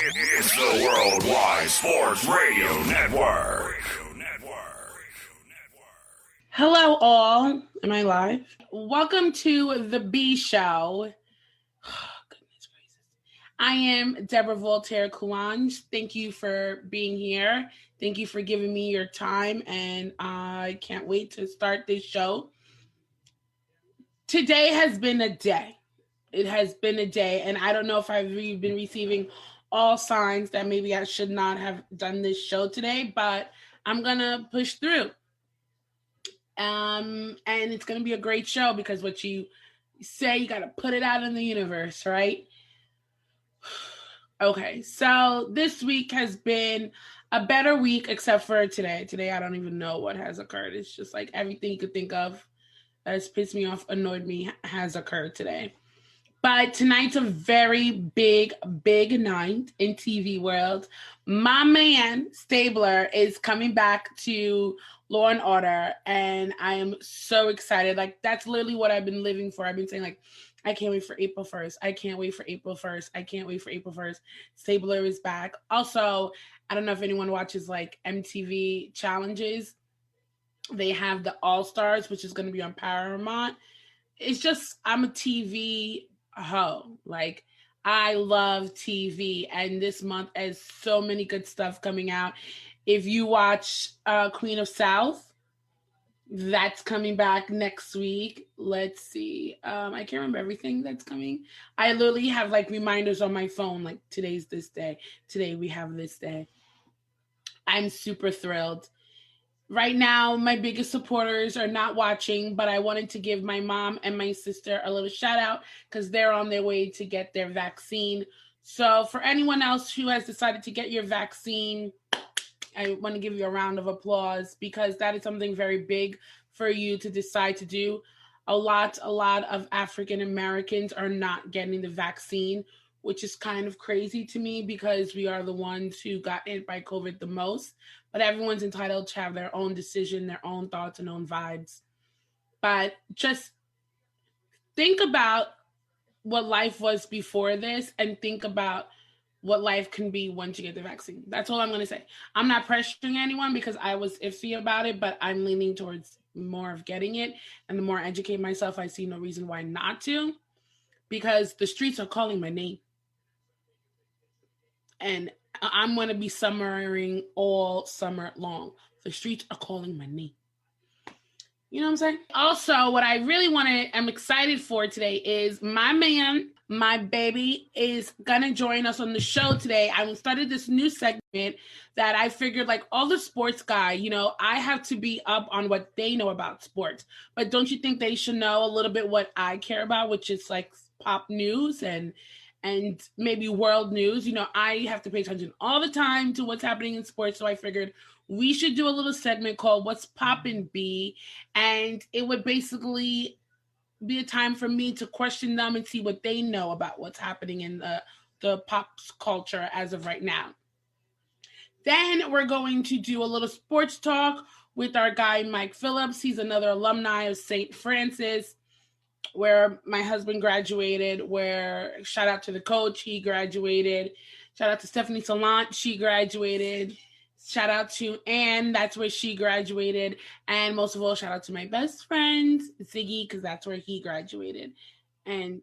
It's the Worldwide Sports Radio Network. Hello, all. Am I live? Welcome to the B Show. Oh, goodness gracious. I am Deborah Voltaire Coulange. Thank you for being here. Thank you for giving me your time, and I can't wait to start this show. Today has been a day. It has been a day, and I don't know if I've been receiving all signs that maybe I should not have done this show today, but I'm going to push through. And it's going to be a great show because what you say, you got to put it out in the universe, right? Okay, so this week has been a better week except for today. Today, I don't even know what has occurred. It's just like everything you could think of that has pissed me off, annoyed me, has occurred today. But tonight's a very big night in TV world. My man, Stabler, is coming back to Law and Order, and I am so excited. Like, that's literally what I've been living for. I've been saying, like, I can't wait for April 1st. I can't wait for April 1st. I can't wait for April 1st. Stabler is back. Also, I don't know if anyone watches, like, MTV challenges. They have the All-Stars, which is going to be on Paramount. It's just, I'm a TV hoe. Like, I love TV, and this month has so many good stuff coming out. If you watch Queen of South, that's coming back next week. Let's see. I can't remember everything that's coming. I literally have like reminders on my phone, like today's this day. Today we have this day. I'm super thrilled. Right now, my biggest supporters are not watching, but I wanted to give my mom and my sister a little shout out because they're on their way to get their vaccine. So for anyone else who has decided to get your vaccine, I want to give you a round of applause because that is something very big for you to decide to do. A lot of African Americans are not getting the vaccine, which is kind of crazy to me because we are the ones who got hit by COVID the most. But everyone's entitled to have their own decision, their own thoughts, and own vibes. But just think about what life was before this and think about what life can be once you get the vaccine. That's all I'm going to say. I'm not pressuring anyone because I was iffy about it, but I'm leaning towards more of getting it. And the more I educate myself, I see no reason why not to, because the streets are calling my name. And I'm going to be summering all summer long. The streets are calling my name. You know what I'm saying? Also, what I really I'm excited for today is my man, my baby, is going to join us on the show today. I started this new segment that I figured, like, all the sports guy, you know, I have to be up on what they know about sports. But don't you think they should know a little bit what I care about, which is, like, pop news and maybe world news? You know, I have to pay attention all the time to what's happening in sports. So I figured we should do a little segment called What's Poppin' B. And it would basically be a time for me to question them and see what they know about what's happening in the pop culture as of right now. Then we're going to do a little sports talk with our guy, Mike Phillips. He's another alumni of St. Francis, where my husband graduated, where shout out to the coach, he graduated. Shout out to Stephanie Salant, she graduated. Shout out to Anne, that's where she graduated. And most of all, shout out to my best friend, Ziggy, because that's where he graduated. And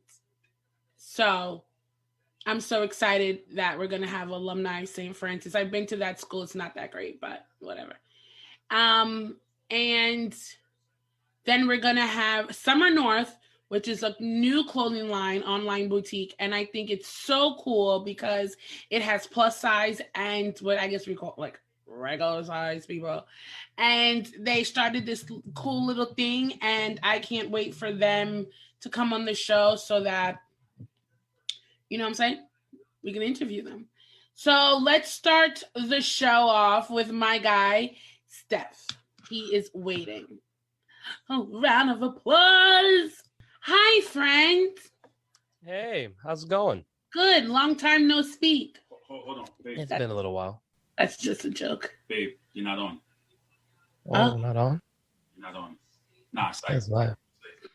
so I'm so excited that we're going to have alumni St. Francis. I've been to that school. It's not that great, but whatever. And then we're going to have Summer North, which is a new clothing line, online boutique. And I think it's so cool because it has plus size and what I guess we call like regular size people. And they started this cool little thing, and I can't wait for them to come on the show so that, you know what I'm saying, we can interview them. So let's start the show off with my guy, Steph. He is waiting. A round of applause. Hi, friend. Hey, how's it going? Good. Long time no speak. Hold on, babe. It's been a little while. That's just a joke. Babe, you're not on. Oh, not on? You're not on. Nah, it's Says live.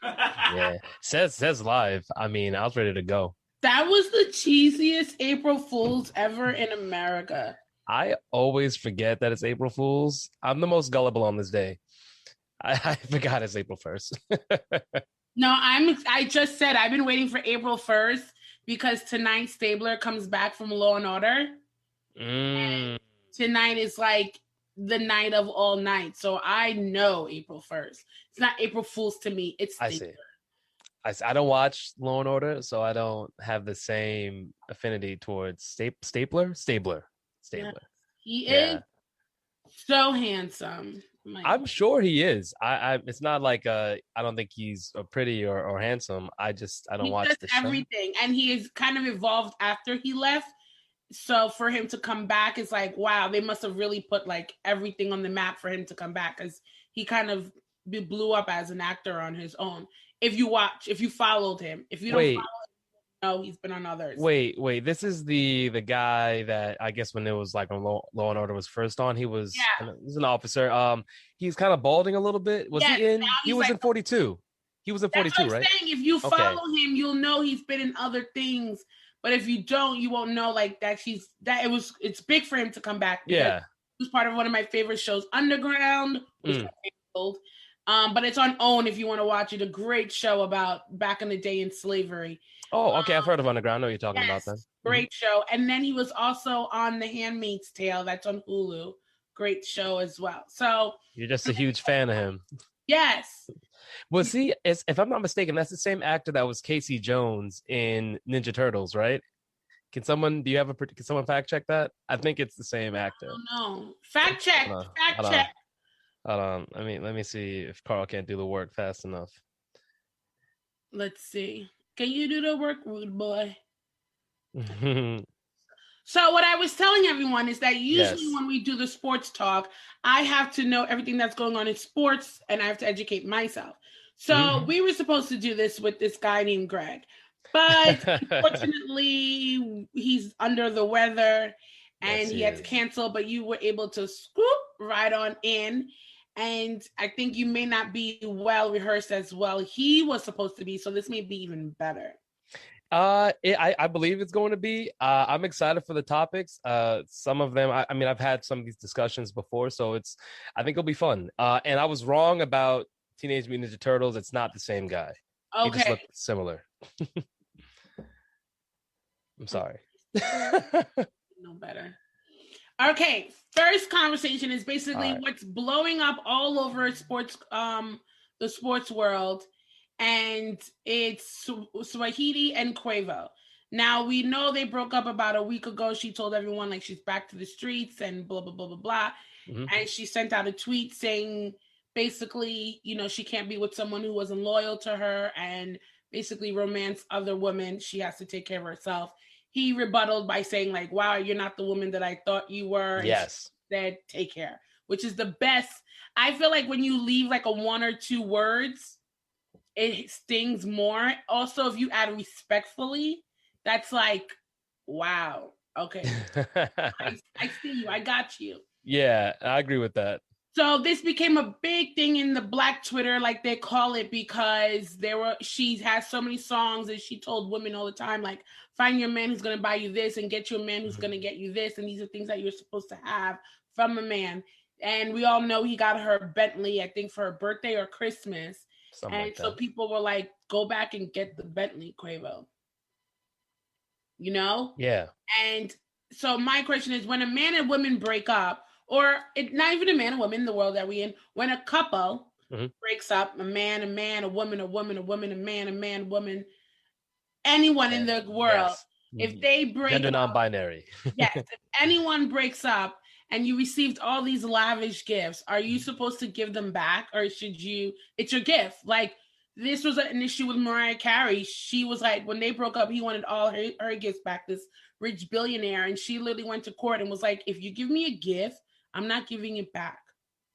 Yeah, says live. I mean, I was ready to go. That was the cheesiest April Fools ever in America. I always forget that it's April Fool's. I'm the most gullible on this day. I forgot it's April 1st. No, I just said I've been waiting for April 1st because tonight Stabler comes back from Law and Order. And tonight is like the night of all nights. So I know April 1st. It's not April Fool's to me. It's Stabler. I don't watch Law and Order, so I don't have the same affinity towards Stabler. Yeah. He is so handsome. I'm sure he is. I it's not like I don't think he's pretty or handsome. I don't watch the show. Everything, and he is kind of evolved after he left. So for him to come back, it's like, wow, they must have really put like everything on the map for him to come back, because he kind of blew up as an actor on his own. If you followed him, if you don't follow him, no, he's been on others. Wait. This is the guy that I guess when it was like when Law and Order was first on, he was an officer. He's kind of balding a little bit. Was he in? He was in 42. He was in 42, that's what I'm right? saying. If you follow him, you'll know he's been in other things. But if you don't, you won't know like that. It's big for him to come back. Yeah, he was part of one of my favorite shows, Underground, which got canceled. But it's on OWN if you want to watch it. A great show about back in the day in slavery. Oh, okay. I've heard of Underground. I know what you're talking about then. Great show. And then he was also on The Handmaid's Tale. That's on Hulu. Great show as well. So you're just a huge fan of him. Yes. Well, see, if I'm not mistaken, that's the same actor that was Casey Jones in Ninja Turtles, right? Can someone fact check that? I think it's the same actor. I don't know. Fact check. Fact check. Hold on. Let me see if Carl can't do the work fast enough. Let's see. Can you do the work, rude boy? So what I was telling everyone is that usually when we do the sports talk, I have to know everything that's going on in sports and I have to educate myself. So we were supposed to do this with this guy named Greg, but unfortunately he's under the weather and he had to cancel, but you were able to scoop right on in. And I think you may not be well rehearsed as well he was supposed to be. So this may be even better. I believe it's going to be. I'm excited for the topics. Some of them, I mean, I've had some of these discussions before, so I think it'll be fun. And I was wrong about Teenage Mutant Ninja Turtles. It's not the same guy. Okay. He just looked similar. I'm sorry. No better. Okay, first conversation is basically what's blowing up all over sports, the sports world, and it's Saweetie and Quavo. Now we know they broke up about a week ago. She told everyone like she's back to the streets and blah blah blah blah blah, and she sent out a tweet saying basically, you know, she can't be with someone who wasn't loyal to her and basically romance other women. She has to take care of herself. He rebutted by saying like, wow, you're not the woman that I thought you were. And yes. She said, take care, which is the best. I feel like when you leave like a one or two words, it stings more. Also, if you add respectfully, that's like, wow. Okay. I see you. I got you. Yeah, I agree with that. So this became a big thing in the Black Twitter, like they call it, because she has so many songs and she told women all the time, like, find your man who's going to buy you this and get you a man who's going to get you this. And these are things that you're supposed to have from a man. And we all know he got her Bentley, I think for her birthday or Christmas. Something and like so people were like, go back and get the Bentley, Quavo. You know? Yeah. And so my question is, when a man and woman break up, or not even a man and woman in the world that we in, when a couple breaks up, a man, a woman, a woman, a man, a woman, anyone in the world, if they break gender non-binary. Yes, if anyone breaks up and you received all these lavish gifts, are you supposed to give them back, or should you? It's your gift. Like, this was an issue with Mariah Carey. She was like, when they broke up, he wanted all her gifts back, this rich billionaire, and she literally went to court and was like, if you give me a gift, I'm not giving it back.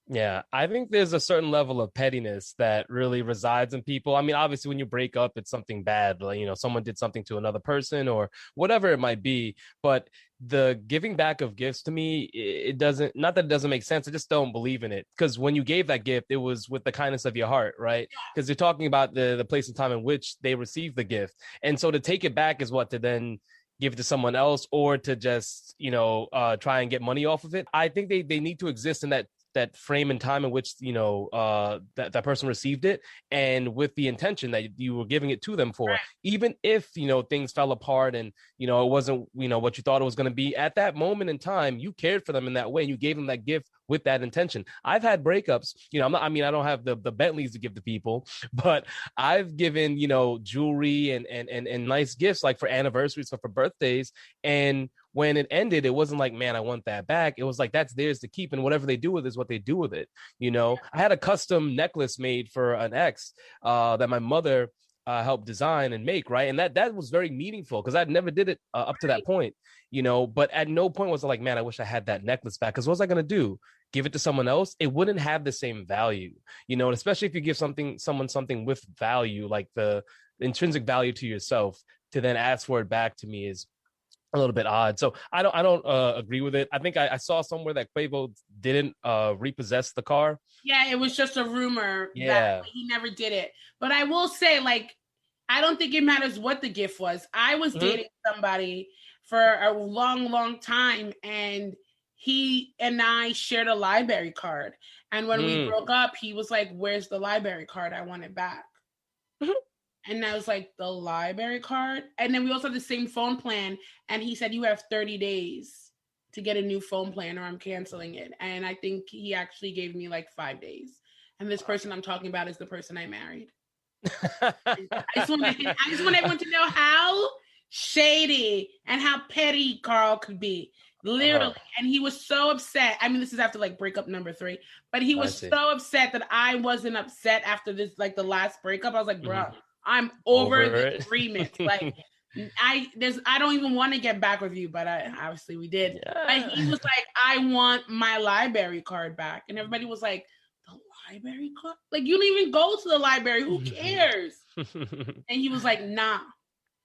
Yeah, I think there's a certain level of pettiness that really resides in people. I mean, obviously, when you break up, it's something bad, like, someone did something to another person or whatever it might be. But the giving back of gifts to me, it doesn't, not that it doesn't make sense. I just don't believe in it. Because when you gave that gift, it was with the kindness of your heart, right? Because you're talking about the place and time in which they received the gift. And so to take it back is what, to then give it to someone else or to just try and get money off of it. I think they need to exist in that frame and time in which that person received it, and with the intention that you were giving it to them for. Right. Even if things fell apart and it wasn't what you thought it was going to be, at that moment in time you cared for them in that way and you gave them that gift with that intention. I've had breakups, I don't have the Bentleys to give to people, but I've given jewelry and nice gifts, like for anniversaries or for birthdays, and when it ended, it wasn't like, man, I want that back. It was like, that's theirs to keep, and whatever they do with it is what they do with it. I had a custom necklace made for an ex that my mother helped design and make, right? And that was very meaningful because I'd never did it up to that point, but at no point was I like, man, I wish I had that necklace back, because what was I going to do? Give it to someone else? It wouldn't have the same value, and especially if you give someone something with value, like the intrinsic value to yourself, to then ask for it back, to me is a little bit odd. So I don't agree with it. I think I saw somewhere that Quavo didn't repossess the car. Yeah, it was just a rumor. Yeah, that he never did it. But I will say, like, I don't think it matters what the gift was. I was dating somebody for a long, long time, and he and I shared a library card. And when we broke up, he was like, "Where's the library card? I want it back." And I was like, "The library card?" And then we also had the same phone plan. And he said, "You have 30 days to get a new phone plan or I'm canceling it." And I think he actually gave me like 5 days. And this person I'm talking about is the person I married. I just want everyone to know how shady and how petty Carl could be. Literally. And he was so upset. I mean, this is after like breakup number 3. But he was so upset that I wasn't upset after this, like the last breakup. I was like, bro, I'm over the agreement. Like, I don't even want to get back with you, but obviously we did. Yeah. Like, he was like, "I want my library card back," and everybody was like, "The library card? Like, you don't even go to the library. Who cares?" And he was like, "Nah,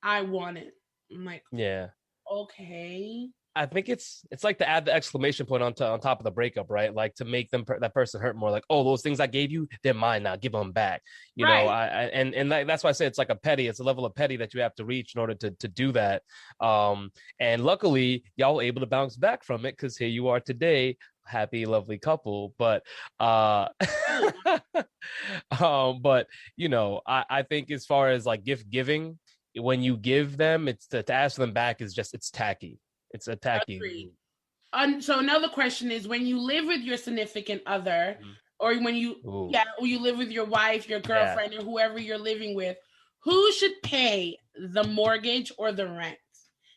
I want it." I'm like, yeah, okay. I think it's like to add the exclamation point on top of the breakup, right? Like to make that person hurt more. Like, oh, those things I gave you, they're mine now. Give them back. And that's why I say it's like it's a level of petty that you have to reach in order to do that. And luckily, y'all were able to bounce back from it, because here you are today, happy, lovely couple. But I think as far as like gift giving, when you give them, it's to ask them back is just, it's tacky. It's attacking. So another question is, when you live with your significant other, or when you live with your wife, your girlfriend, or whoever you're living with, who should pay the mortgage or the rent?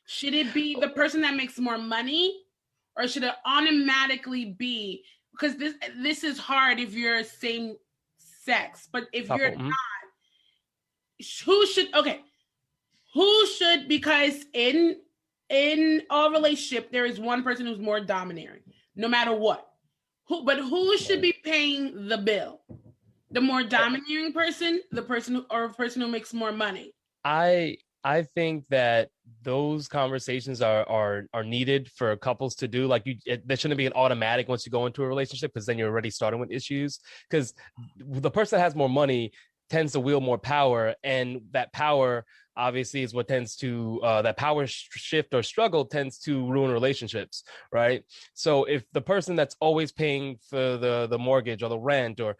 Should it be the person that makes more money, or should it automatically be, because this is hard if you're same sex, but if you're not, who should, because in a relationship, there is one person who's more domineering, no matter what. Who should be paying the bill? The more domineering person, the person who makes more money? I think that those conversations are needed for couples to do. Like, there shouldn't be an automatic once you go into a relationship, because then you're already starting with issues. Because the person that has more money tends to wield more power, and that power obviously is what tends to that power shift or struggle tends to ruin relationships, right? So if the person that's always paying for the mortgage or the rent, or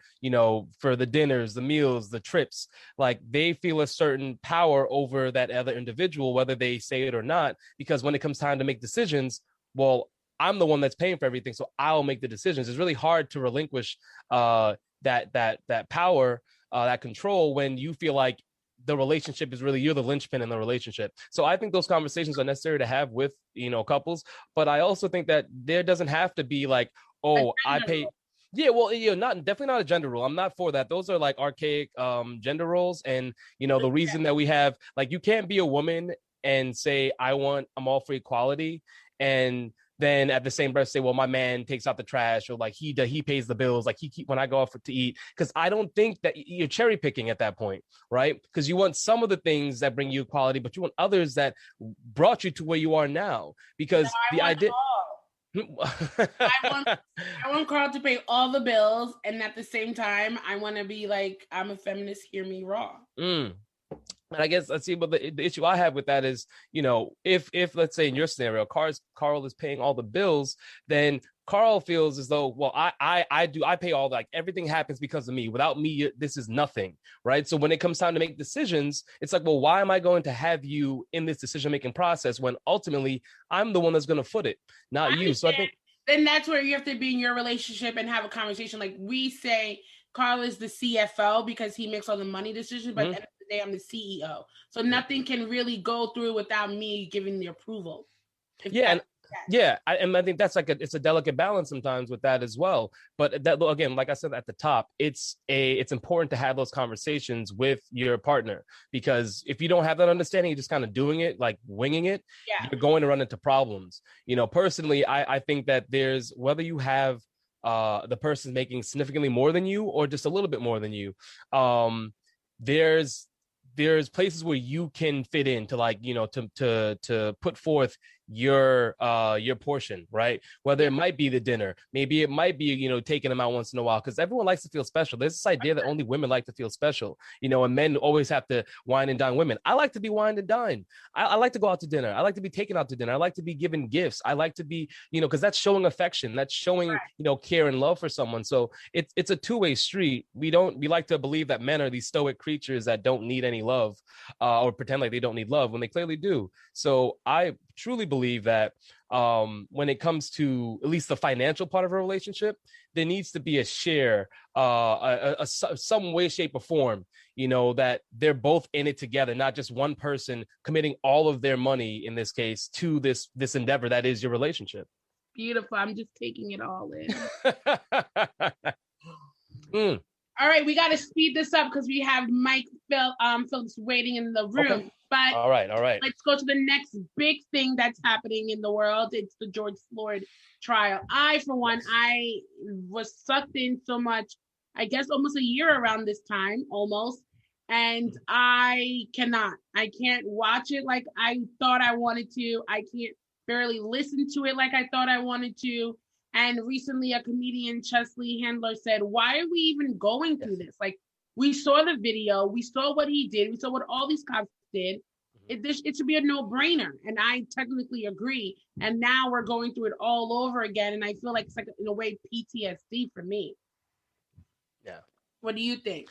for the dinners, the meals, the trips, like, they feel a certain power over that other individual, whether they say it or not, because when it comes time to make decisions, well, I'm the one that's paying for everything, so I'll make the decisions. It's really hard to relinquish that power, that control, when you feel like the relationship is really, you're the linchpin in the relationship. So I think those conversations are necessary to have with couples, but I also think that there doesn't have to be like, oh, I pay. Yeah, well, definitely not a gender rule. I'm not for that. Those are like archaic gender roles, and the reason that we have, like, you can't be a woman and say I'm all for equality, and then at the same breath say, well, my man takes out the trash, or like he pays the bills, like when I go out to eat. Because I don't think that you're cherry picking at that point, right? Because you want some of the things that bring you equality, but you want others that brought you to where you are now. Because the idea. I want Carl to pay all the bills, and at the same time, I want to be like, I'm a feminist. Hear me raw. And I guess let's see. But the issue I have with that is, if let's say in your scenario, Carl is paying all the bills, then Carl feels as though, well, I pay all, like everything happens because of me. Without me, this is nothing, right? So when it comes time to make decisions, it's like, well, why am I going to have you in this decision-making process when ultimately I'm the one that's going to foot it, not you? So I think then that's where you have to be in your relationship and have a conversation. Like we say, Carl is the CFO because he makes all the money decisions, but at the end of the day, I'm the CEO. So nothing can really go through without me giving the approval. And I think that's it's a delicate balance sometimes with that as well. But that, again, like I said at the top, it's important to have those conversations with your partner, because if you don't have that understanding, you're just kind of doing it, like winging it, you're going to run into problems. Personally, I think that there's, whether you have the person making significantly more than you or just a little bit more than you, there's places where you can fit in to, like, to put forth your portion, right? Whether it might be the dinner, maybe it might be, taking them out once in a while, because everyone likes to feel special. There's this idea that only women like to feel special, and men always have to wine and dine women. I like to be wined and dined. I like to go out to dinner. I like to be taken out to dinner. I like to be given gifts. I like to be, because that's showing affection. That's showing, care and love for someone. So it's a two-way street. We like to believe that men are these stoic creatures that don't need any love, or pretend like they don't need love when they clearly do. So I truly believe that when it comes to at least the financial part of a relationship, there needs to be a share, some way, shape, or form, that they're both in it together, not just one person committing all of their money, in this case, to this endeavor that is your relationship. Beautiful. I'm just taking it all in. All right, we got to speed this up because we have Mike Phillips waiting in the room. Okay. But all right. Let's go to the next big thing that's happening in the world. It's the George Floyd trial. For one, I was sucked in so much, I guess almost a year around this time, almost. And I can't watch it like I thought I wanted to. I can't barely listen to it like I thought I wanted to. And recently a comedian, Chesley Handler, said, why are we even going through this? Like, we saw the video, we saw what he did, we saw what all these cops did. It should be a no-brainer. And I technically agree. And now we're going through it all over again. And I feel like it's like, in a way, PTSD for me. Yeah. What do you think?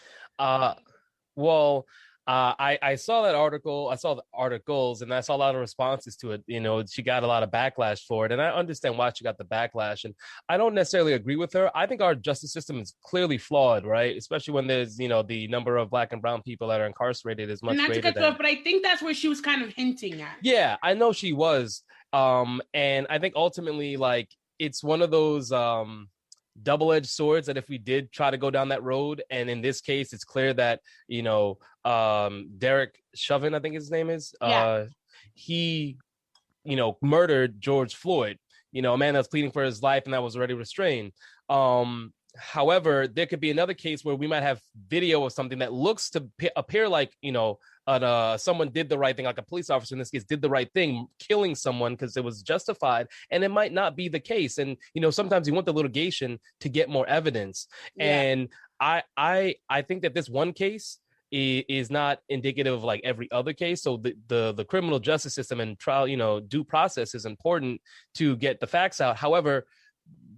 Well, I saw that article. I saw the articles, and I saw a lot of responses to it. She got a lot of backlash for it, and I understand why she got the backlash. And I don't necessarily agree with her. I think our justice system is clearly flawed, right? Especially when there's, the number of Black and brown people that are incarcerated is much greater. Not to cut you off, but I think that's where she was kind of hinting at. Yeah, I know she was. And I think ultimately, like, it's one of those double-edged swords that if we did try to go down that road, and in this case it's clear that Derek Chauvin, I think his name is, he murdered George Floyd, a man that's pleading for his life and that was already restrained. However, there could be another case where we might have video of something that looks to appear like someone did the right thing, like a police officer in this case did the right thing, killing someone because it was justified, and it might not be the case. And sometimes you want the litigation to get more evidence. And I think that this one case is not indicative of like every other case. So the criminal justice system and trial, due process is important to get the facts out. However,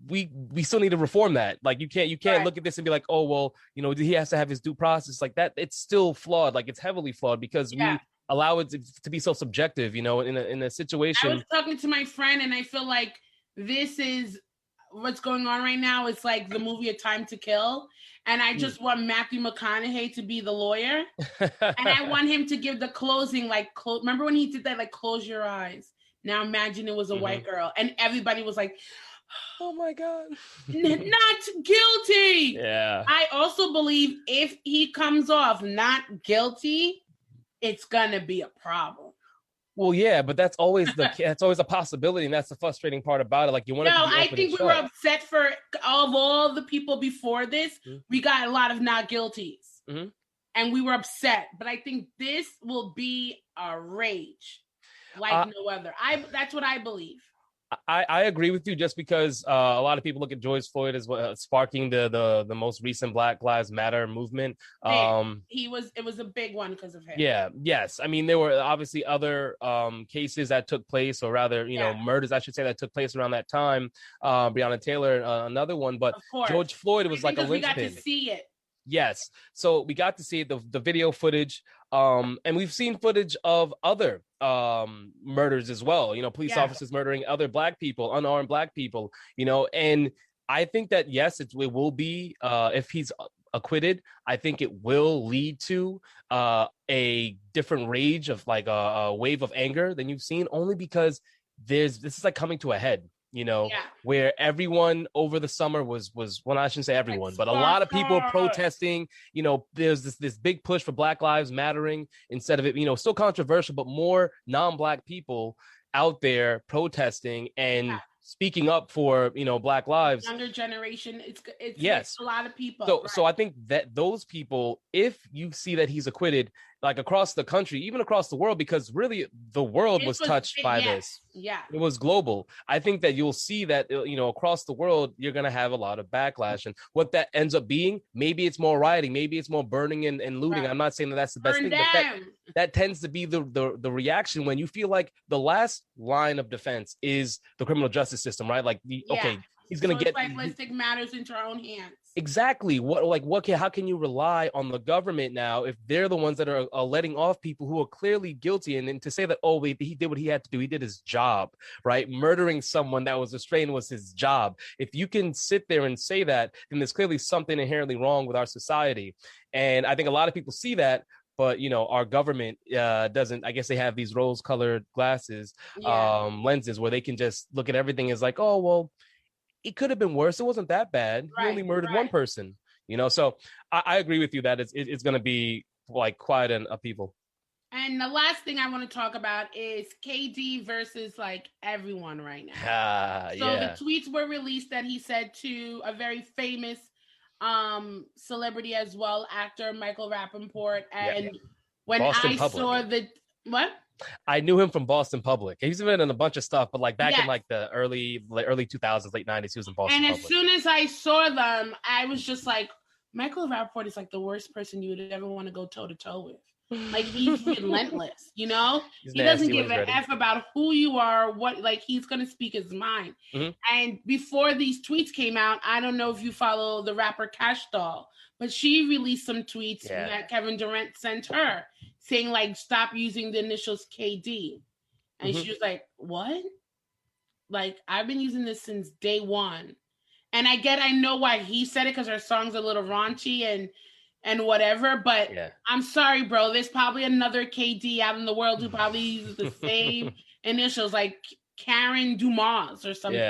we still need to reform that. Like you can't look at this and be like, oh, well, he has to have his due process like that. It's still flawed. Like it's heavily flawed because we allow it to be so subjective, in a situation. I was talking to my friend and I feel like this is what's going on right now. It's like the movie A Time to Kill. And I just want Matthew McConaughey to be the lawyer. And I want him to give the closing, remember when he did that, like, close your eyes. Now imagine it was a white girl. And everybody was like, oh my God. Not guilty. Yeah. I also believe if he comes off not guilty, it's gonna be a problem. Well, yeah, but that's always a possibility, and that's the frustrating part about it. Like you want No, it to be I open think and we were shut. upset for of all the people before this. Mhm. We got a lot of not guilties, Mhm. and we were upset. But I think this will be a rage like Uh, no other. That's what I believe. I agree with you just because a lot of people look at George Floyd as sparking the most recent Black Lives Matter movement. Big. It was a big one because of him. Yeah, yes. I mean, there were obviously other cases that took place, or rather, murders, I should say, that took place around that time. Breonna Taylor, another one, but Of course. George Floyd was like a we got to linchpin. see it. Yes. So we got to see the video footage. And we've seen footage of other murders as well. Police officers murdering other Black people, unarmed Black people, and I think that, yes, it will be, if he's acquitted, I think it will lead to a different rage of like a wave of anger than you've seen, only because this is like coming to a head. Where everyone over the summer was well, I shouldn't say everyone, but a lot of people protesting. There's this big push for Black Lives Mattering instead of it, still controversial, but more non-Black people out there protesting and speaking up for, Black lives. Younger generation, it's yes, a lot of people. So I think that those people, if you see that he's acquitted, like across the country, even across the world, because really the world was touched by this. Yeah. It was global. I think that you'll see that, across the world, you're going to have a lot of backlash. And what that ends up being, maybe it's more rioting, maybe it's more burning and looting. Right. I'm not saying that that's the best thing, but that tends to be the reaction when you feel like the last line of defense is the criminal justice system, right? Like, okay, he's going to get like matters into our own hands. Exactly. How can you rely on the government now if they're the ones that are letting off people who are clearly guilty? And to say that, he did what he had to do. He did his job, right? Murdering someone that was restrained was his job. If you can sit there and say that, then there's clearly something inherently wrong with our society. And I think a lot of people see that, but our government doesn't. I guess they have these rose-colored glasses, lenses, where they can just look at everything as like, oh, well, it could have been worse. It wasn't that bad. He only murdered one person, So I agree with you that it's going to be like quite an upheaval. And the last thing I want to talk about is KD versus like everyone right now. The tweets were released that he said to a very famous celebrity as well, actor Michael Rappaport. And when Boston Public. Saw the what? I knew him from Boston Public. He's been in a bunch of stuff, but like back in like the early 2000s, late 90s, he was in Boston Public. And as soon as I saw them, I was just like, Michael Rappaport is like the worst person you would ever want to go toe to toe with. Like, he's relentless, He doesn't give an F about who you are, he's going to speak his mind. Mm-hmm. And before these tweets came out, I don't know if you follow the rapper Cash Doll, but she released some tweets that Kevin Durant sent her saying, like, stop using the initials KD. And she was like, what? Like, I've been using this since day one. And I know why he said it, because her song's a little raunchy and whatever, but I'm sorry, bro. There's probably another KD out in the world who probably uses the same initials, like Karen Dumas or something,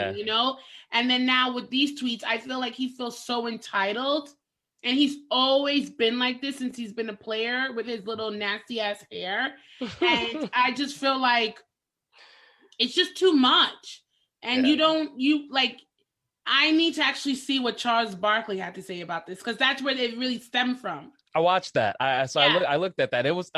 And then now with these tweets, I feel like he feels so entitled. And he's always been like this since he's been a player with his little nasty ass hair. And I just feel like it's just too much. And I need to actually see what Charles Barkley had to say about this, because that's where it really stemmed from. I watched that. I looked at that. It was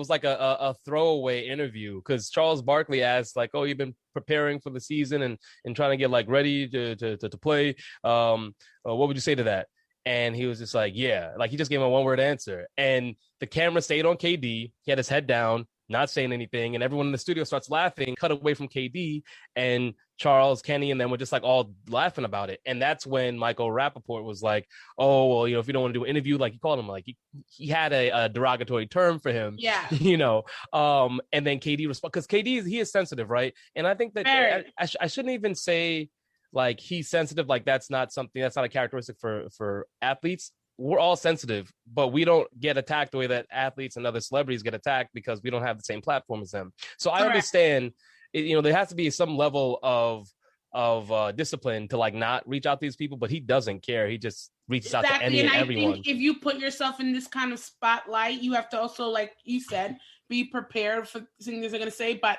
like a throwaway interview, because Charles Barkley asked like, "Oh, you've been preparing for the season and trying to get like ready to play. What would you say to that?" And he was just like, yeah, like he just gave him a one-word answer. And the camera stayed on KD. He had his head down, not saying anything. And everyone in the studio starts laughing, cut away from KD. And Charles, Kenny, and them were just like all laughing about it. And that's when Michael Rappaport was like, oh, well, if you don't want to do an interview, like he called him, like he had a derogatory term for him. Yeah. And then KD responded, because KD, he is sensitive, right? And I think that I shouldn't even say, like, he's sensitive, like that's not a characteristic for athletes. We're all sensitive, but we don't get attacked the way that athletes and other celebrities get attacked, because we don't have the same platform as them. So I understand, there has to be some level of discipline to like not reach out to these people, but he doesn't care. He just reaches out to any and everyone. Think if you put yourself in this kind of spotlight, you have to also, like you said, be prepared for things they're gonna say, but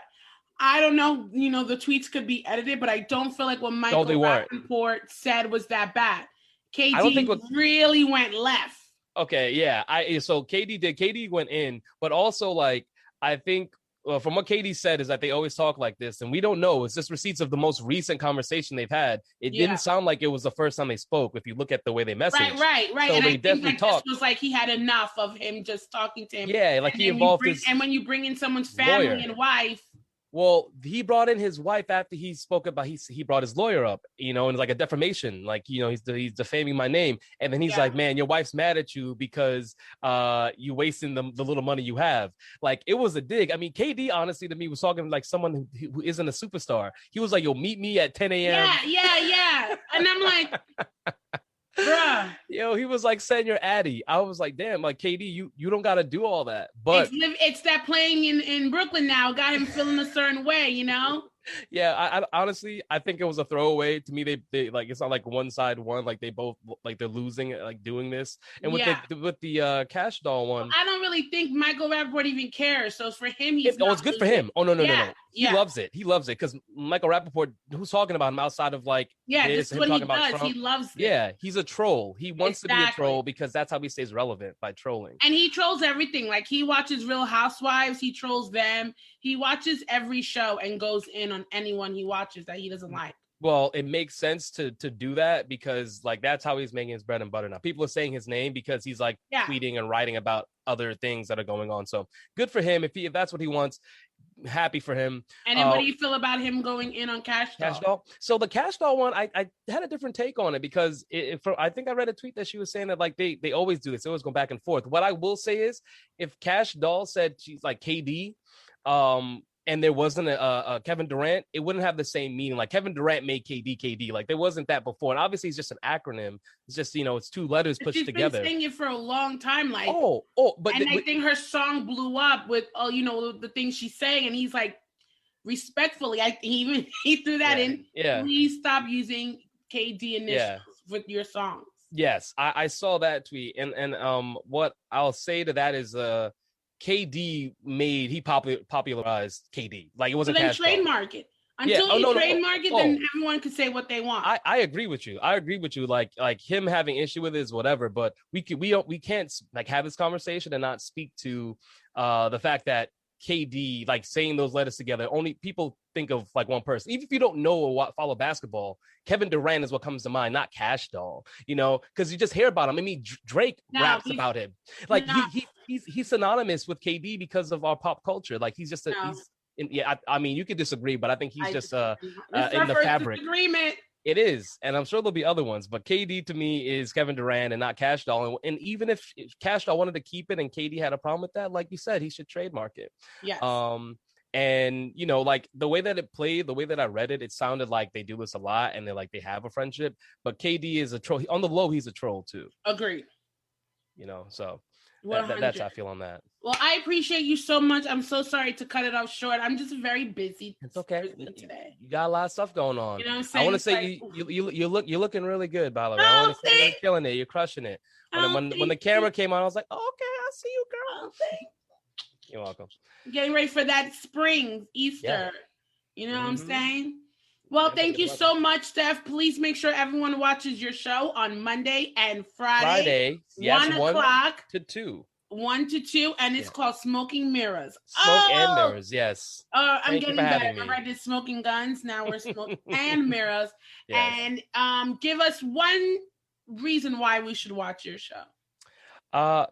I don't know. You know, the tweets could be edited, but I don't feel like what Michael they weren't. Rappaport said was that bad. I don't think KD really went left. Okay, yeah. So KD went in, but also like I think from what KD said is that they always talk like this, and we don't know. It's just receipts of the most recent conversation they've had. It didn't sound like it was the first time they spoke. If you look at the way they messaged, right. So and they I definitely think talked. This was like he had enough of him just talking to him. Yeah, like he involved his. And when you bring in someone's family lawyer. and wife. Well, he brought in his wife after he spoke about he brought his lawyer up, you know, and like a defamation, like, you know, he's defaming my name, and then he's like, man, your wife's mad at you because you wasting the little money you have. Like, it was a dig. I mean, KD honestly to me was talking like someone who isn't a superstar. He was like, yo, meet me at 10 a.m. Yeah, and I'm like, bruh. Yo, he was like, send your addy. I was like, damn, like KD, you don't got to do all that. But it's that playing in Brooklyn now got him feeling a certain way, you know? Yeah, I honestly, I think it was a throwaway. To me, they like, it's not like one side won, like they both like they're losing like doing this. And with the Cash Doll one, I don't really think Michael Rappaport even cares. So for him, it's good for him. Oh no. He Yeah. loves it. He loves it because Michael Rappaport, who's talking about him outside of like this is what he does. He loves it. Yeah, he's a troll. He wants to be a troll because that's how he stays relevant, by trolling. And he trolls everything. Like he watches Real Housewives, he trolls them. He watches every show and goes in on anyone he watches that he doesn't like. Well, it makes sense to do that because like that's how he's making his bread and butter now. People are saying his name because he's like tweeting and writing about other things that are going on. So good for him. If that's what he wants, happy for him. And then what do you feel about him going in on Cash Doll? So the Cash Doll one, I had a different take on it because I think I read a tweet that she was saying that like they always do this. They always go back and forth. What I will say is if Cash Doll said she's like KD, and there wasn't a Kevin Durant, it wouldn't have the same meaning. Like Kevin Durant made KD. Like there wasn't that before. And obviously it's just an acronym. It's just, you know, it's two letters pushed together. She's been saying it for a long time. Like, but I think her song blew up with, you know, the things she's saying. And he's like, respectfully, he threw that in. Yeah. Please stop using KD initials with your songs. Yes, I saw that tweet. And what I'll say to that is, KD popularized KD. Like it wasn't. So then trademark it. Until you trademark it, then everyone can say what they want. I agree with you. Like him having issue with it is whatever, but we can't like have this conversation and not speak to the fact that KD, like saying those letters together, only people think of like one person. Even if you don't know or follow basketball, Kevin Durant is what comes to mind, not Cash Doll, you know, because you just hear about him. I mean, Drake raps about him. Like he's synonymous with KD because of our pop culture. Like he's just I mean, you could disagree, but I think he's just in the fabric. Disagreement. It is, and I'm sure there'll be other ones, but KD to me is Kevin Durant and not Cash Doll. And even if Cash Doll wanted to keep it and KD had a problem with that, like you said, he should trademark it. Yes. And you know, like the way that it played, the way that I read it, it sounded like they do this a lot and they have a friendship. But KD is a troll. On the low, he's a troll too. Agreed. You know, so that's how I feel on that. Well, I appreciate you so much. I'm so sorry to cut it off short. I'm just very busy. It's okay. Today. You got a lot of stuff going on. You know what I'm saying? I want to say you're looking really good, by the way. I want to say you're killing it. You're crushing it. When the camera came on, I was like, oh, okay, I see you, girl. You're welcome. Getting ready for that spring, Easter. Yeah. You know what I'm saying? Well, thank you so much, Steph. Please make sure everyone watches your show on Monday and Friday. Yes, 1 o'clock to 2. 1 to 2, and it's called Smoking Mirrors. Smoke and Mirrors, yes. I'm getting better. Remember I did Smoking Guns. Now we're Smoking and Mirrors. Yes. And give us one reason why we should watch your show.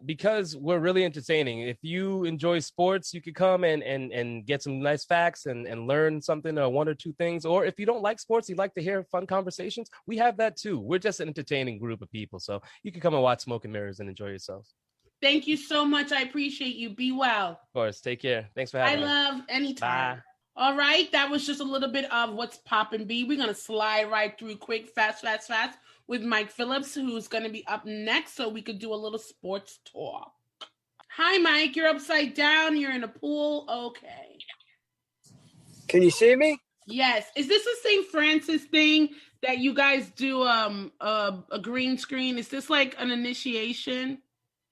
Because we're really entertaining. If you enjoy sports, you could come and get some nice facts and learn something or one or two things. Or if you don't like sports, you like to hear fun conversations, we have that too. We're just an entertaining group of people. So you can come and watch Smoke and Mirrors and enjoy yourselves. Thank you so much. I appreciate you. Be well. Of course. Take care. Thanks for having me. I love anytime. Bye. All right. That was just a little bit of what's poppin' B. We're going to slide right through quick, fast with Mike Phillips, who's going to be up next so we could do a little sports talk. Hi, Mike. You're upside down. You're in a pool. Okay. Can you see me? Yes. Is this the St. Francis thing that you guys do a green screen? Is this like an initiation?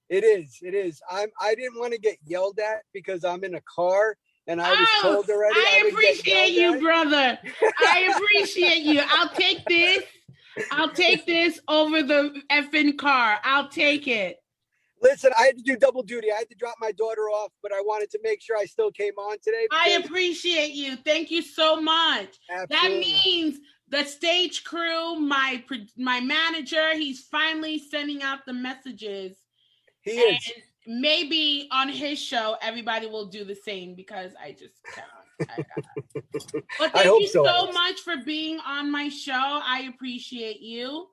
It is. It is. I didn't want to get yelled at because I'm in a car and I was told already. I would get appreciate yelled you, at. brother. I appreciate you. I'll take this. I'll take this over the effing car. I'll take it. Listen, I had to do double duty. I had to drop my daughter off, but I wanted to make sure I still came on today. I because- appreciate you. Thank you so much. That Absolutely. means the stage crew, my manager, he's finally sending out the messages. He is. And maybe on his show, everybody will do the same because I just cannot. But I thank hope you so. so much for being on my show. I appreciate you.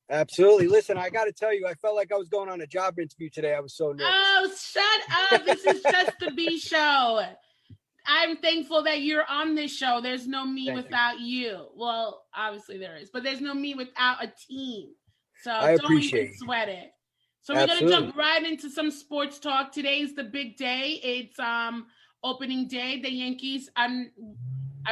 Absolutely. Listen, I got to tell you, I felt like I was going on a job interview today. I was so nervous. Oh, shut up. This is just the B show. I'm thankful that you're on this show. There's no me Thank you. without you. Well, obviously there is, but there's no me without a team. So I don't appreciate even it. sweat it. So we're Absolutely. gonna jump right into some sports talk. Today's the big day. It's opening day. The Yankees. I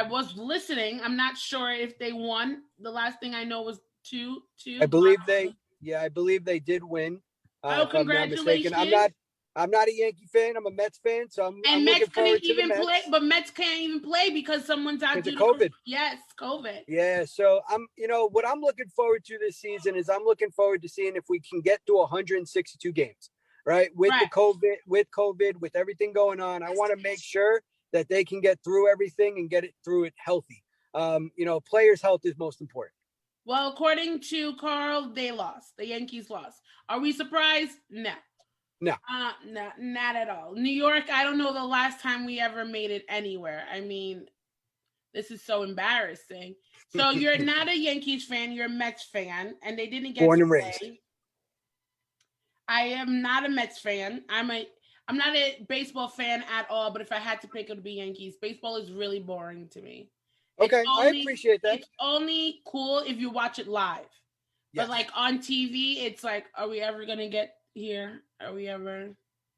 was listening. I'm not sure if they won. The last thing I know was two. I believe I believe they did win. If I'm not mistaken. I'm not a Yankee fan. I'm a Mets fan. So I'm Mets looking forward couldn't to the even Mets. play, but Mets can't even play because someone's out Because due of to COVID. Yes, COVID. Yeah, so what I'm looking forward to this season is I'm looking forward to seeing if we can get to 162 games, right? With COVID, with everything going on, I want to make sure that they can get through everything and get it through it healthy. Players' health is most important. Well, according to Carl, they lost. The Yankees lost. Are we surprised? No. No. No, not at all. New York, I don't know the last time we ever made it anywhere. I mean, this is so embarrassing. So you're not a Yankees fan, you're a Mets fan, and they didn't get Born to and play. raised. I am not a Mets fan. I'm not a baseball fan at all, but if I had to pick, it would be Yankees. Baseball is really boring to me. Okay, I appreciate that. It's only cool if you watch it live. Yes. But like on TV, it's like, are we ever gonna get here? Are we ever?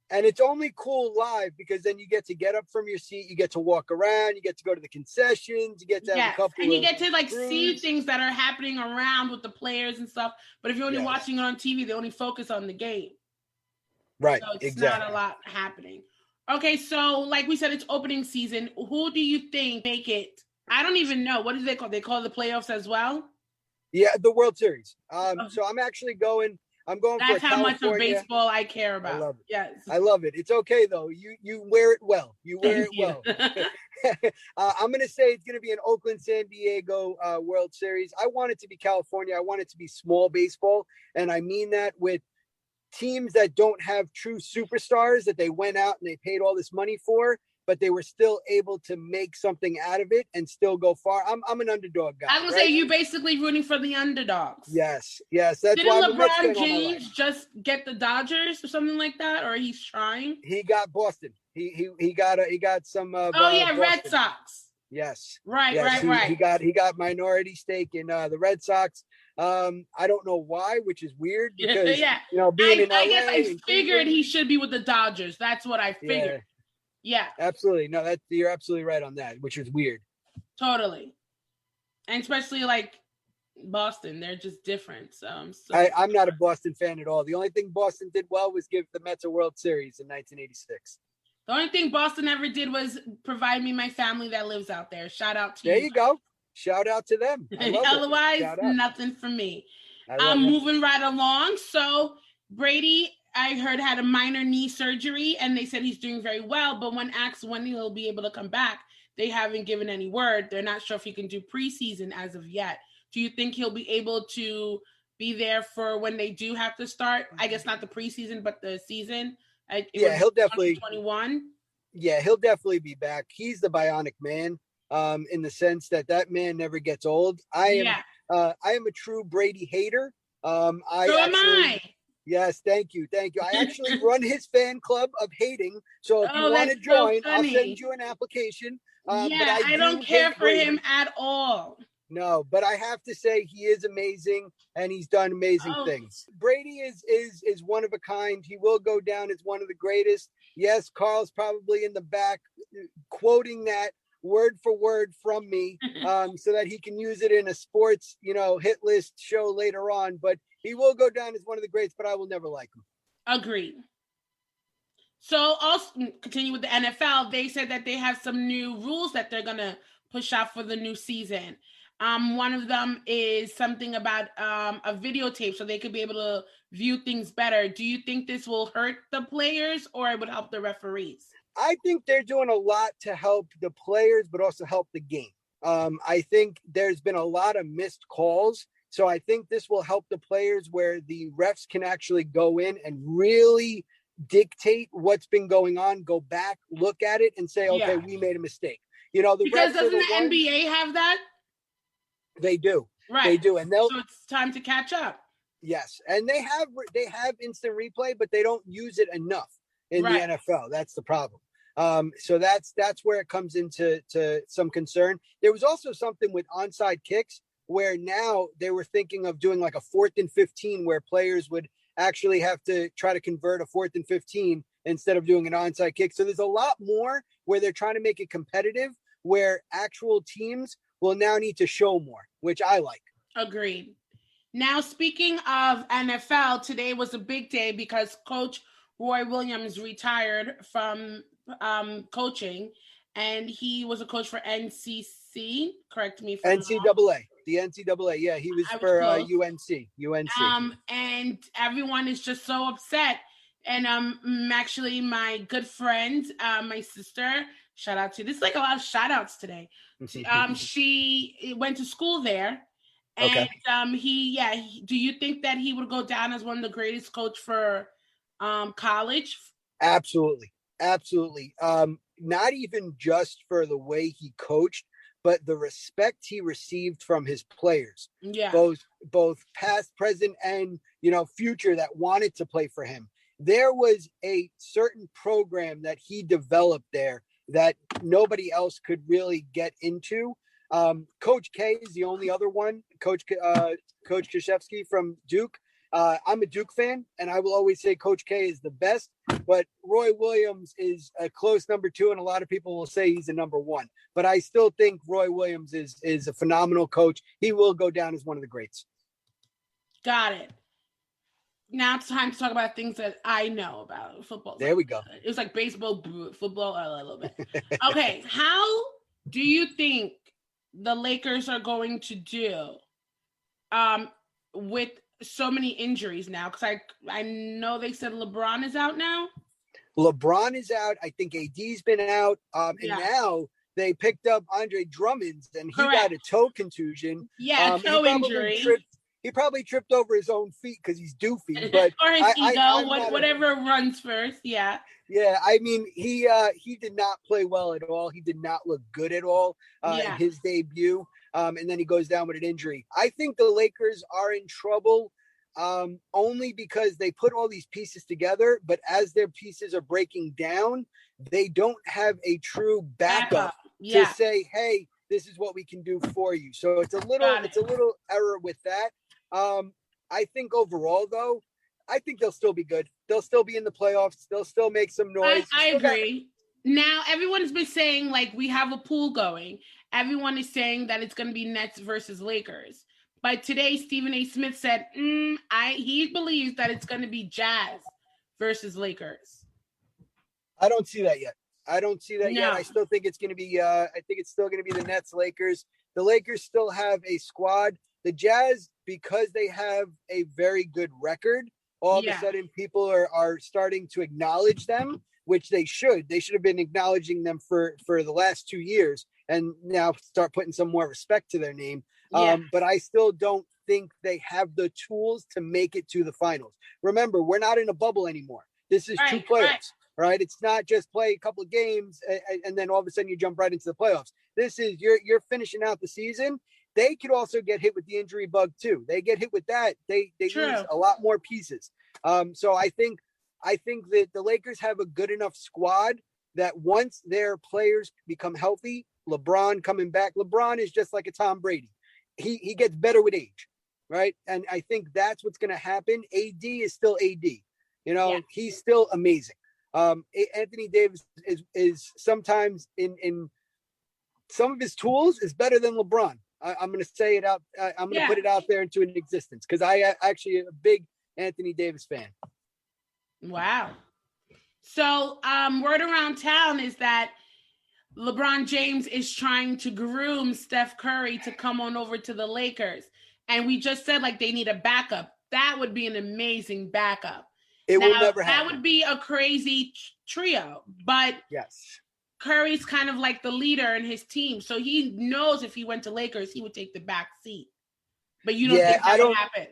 And it's only cool live because then you get up from your seat, you get to walk around, you get to go to the concessions, you get to have a couple and you of get to like see brews. things that are happening around with the players and stuff. But if you're only Yes. watching it on TV, they only focus on the game. Right, So it's exactly. not a lot happening. Okay, so like we said, it's opening season. Who do you think make it? I don't even know. What do they call? They call the playoffs as well? Yeah, the World Series. So I'm actually going. I'm going That's for how much of California. baseball I care about. I love it. Yes. I love it. It's okay though. You wear it well. You wear Thank it you. well. I'm going to say it's going to be an Oakland San Diego World Series. I want it to be California. I want it to be small baseball, and I mean that with teams that don't have true superstars that they went out and they paid all this money for, but they were still able to make something out of it and still go far. I'm an underdog guy. I was gonna say you basically rooting for the underdogs. Yes. That's Didn't why I'm a Mets fan LeBron all my James life. just get the Dodgers or something like that, or he's trying? He got Boston. He got some. Red Boston. Sox. Yes. Right. He got minority stake in the Red Sox. I don't know why, which is weird because being in LA. I guess I figured Cleveland, he should be with the Dodgers. That's what I figured. Yeah. Absolutely. No, you're absolutely right on that, which is weird. Totally. And especially like Boston, they're just different. So I'm not a Boston fan at all. The only thing Boston did well was give the Mets a World Series in 1986. The only thing Boston ever did was provide me my family that lives out there. Shout out to you. There you go. Shout out to them. Otherwise, nothing for me. I'm it. moving right along. So Brady, I heard, had a minor knee surgery, and they said he's doing very well. But when asked when he'll be able to come back, they haven't given any word. They're not sure if he can do preseason as of yet. Do you think he'll be able to be there for when they do have to start? I guess not the preseason, but the season. He'll definitely 2021. Yeah, he'll definitely be back. He's the bionic man, in the sense that man never gets old. I am a true Brady hater. Am I. Yes, thank you. I actually run his fan club of hating. So if you want to join, I'll send you an application. But I don't care for him at all. No, but I have to say he is amazing and he's done amazing things. Brady is one of a kind. He will go down as one of the greatest. Yes, Carl's probably in the back quoting that word for word from me, so that he can use it in a sports, hit list show later on. But he will go down as one of the greats, but I will never like him. Agreed. So also continue with the NFL. They said that they have some new rules that they're gonna push out for the new season. One of them is something about a videotape, so they could be able to view things better. Do you think this will hurt the players or it would help the referees? I think they're doing a lot to help the players, but also help the game. I think there's been a lot of missed calls. So I think this will help the players where the refs can actually go in and really dictate what's been going on, go back, look at it and say, okay, we made a mistake. The Because refs are doesn't the ones, NBA have that? They do. Right. They do. And they'll, so it's time to catch up. yes. And they have instant replay, but they don't use it enough in the NFL. That's the problem. So that's where it comes into some concern. There was also something with onside kicks where now they were thinking of doing like a 4th and 15 where players would actually have to try to convert a 4th and 15 instead of doing an onside kick. So there's a lot more where they're trying to make it competitive, where actual teams will now need to show more, which I like. Agreed. Now, speaking of NFL, today was a big day because Coach Roy Williams retired from coaching, and he was a coach for NCC. Correct me if I'm wrong. The NCAA. Yeah, he was for UNC. And everyone is just so upset. And actually, my good friend, my sister, shout out to this is like a lot of shout outs today. She went to school there. And okay. Do you think that he would go down as one of the greatest coach for college? Absolutely. Not even just for the way he coached, but the respect he received from his players. Yeah. Both past, present, and future that wanted to play for him. There was a certain program that he developed there that nobody else could really get into. Coach K is the only other one. Coach Krzyzewski from Duke. I'm a Duke fan, and I will always say Coach K is the best, but Roy Williams is a close number 2, and a lot of people will say he's a number 1. But I still think Roy Williams is a phenomenal coach. He will go down as one of the greats. Got it. Now it's time to talk about things that I know about football. There we go. It was like baseball, football, a little bit. Okay, how do you think the Lakers are going to do with so many injuries now? Because I know they said LeBron is out now. LeBron is out. I think AD's been out. And now they picked up Andre Drummond, and he got a toe contusion. Yeah, toe injury. He probably tripped over his own feet because he's doofy. But or his ego, whatever runs first. Yeah. Yeah, I mean, he did not play well at all. He did not look good at all in his debut. And then he goes down with an injury. I think the Lakers are in trouble only because they put all these pieces together, but as their pieces are breaking down, they don't have a true backup to say, hey, this is what we can do for you. So it's a little error with that. I think overall, though, I think they'll still be good. They'll still be in the playoffs. They'll still make some noise. I agree. Now, everyone's been saying, like, we have a pool going. Everyone is saying that it's going to be Nets versus Lakers. But today, Stephen A. Smith said he believes that it's going to be Jazz versus Lakers. I don't see that yet. Yet. I still think it's going to be the Nets, Lakers. The Lakers still have a squad. The Jazz, because they have a very good record, all of a sudden people are starting to acknowledge them, which they should. They should have been acknowledging them for the last 2 years and now start putting some more respect to their name. But I still don't think they have the tools to make it to the finals. Remember, we're not in a bubble anymore. This is 2 playoffs, right? It's not just play a couple of games and then all of a sudden you jump right into the playoffs. This is you're finishing out the season. They could also get hit with the injury bug too. They get hit with that. They lose a lot more pieces. So I think that the Lakers have a good enough squad that once their players become healthy, LeBron coming back, LeBron is just like a Tom Brady. He gets better with age, right? And I think that's what's going to happen. AD is still AD. He's still amazing. Anthony Davis is sometimes in some of his tools is better than LeBron. I'm going to say it out. I'm going to put it out there into an existence because I actually am a big Anthony Davis fan. Wow. So, word around town is that LeBron James is trying to groom Steph Curry to come on over to the Lakers. And we just said like they need a backup. That would be an amazing backup. It will Now, never that happen. would be a crazy trio, but Yes. Curry's kind of like the leader in his team. So he knows if he went to Lakers, he would take the back seat. But you don't Yeah, think that would happen?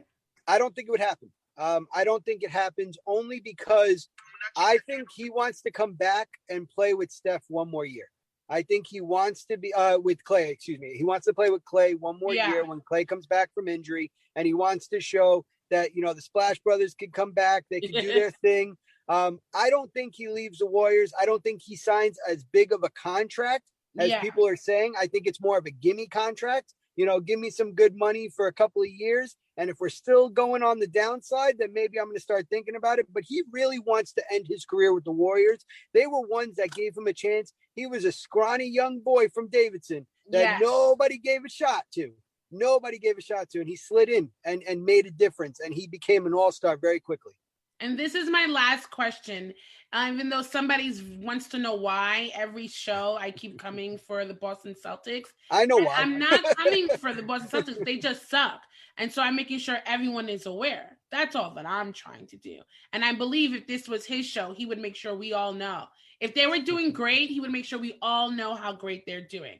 I don't think it would happen. I don't think it happens only because I think he wants to come back and play with Steph one more year. I think he wants to be with Clay, excuse me. He wants to play with Clay one more Yeah. year when Clay comes back from injury, and he wants to show that, you know, the Splash Brothers could come back, they could do their thing. I don't think he leaves the Warriors. I don't think he signs as big of a contract as Yeah. people are saying. I think it's more of a gimme contract. You know, give me some good money for a couple of years. And if we're still going on the downside, then maybe I'm going to start thinking about it. But he really wants to end his career with the Warriors. They were ones that gave him a chance. He was a scrawny young boy from Davidson that Yes. nobody gave a shot to. Nobody gave a shot to. And he slid in and made a difference. And he became an all-star very quickly. And this is my last question. Even though somebody wants to know why every show I keep coming for the Boston Celtics. I know And why. I'm not coming for the Boston Celtics. They just suck. And so I'm making sure everyone is aware. That's all that I'm trying to do. And I believe if this was his show, he would make sure we all know. If they were doing great, he would make sure we all know how great they're doing.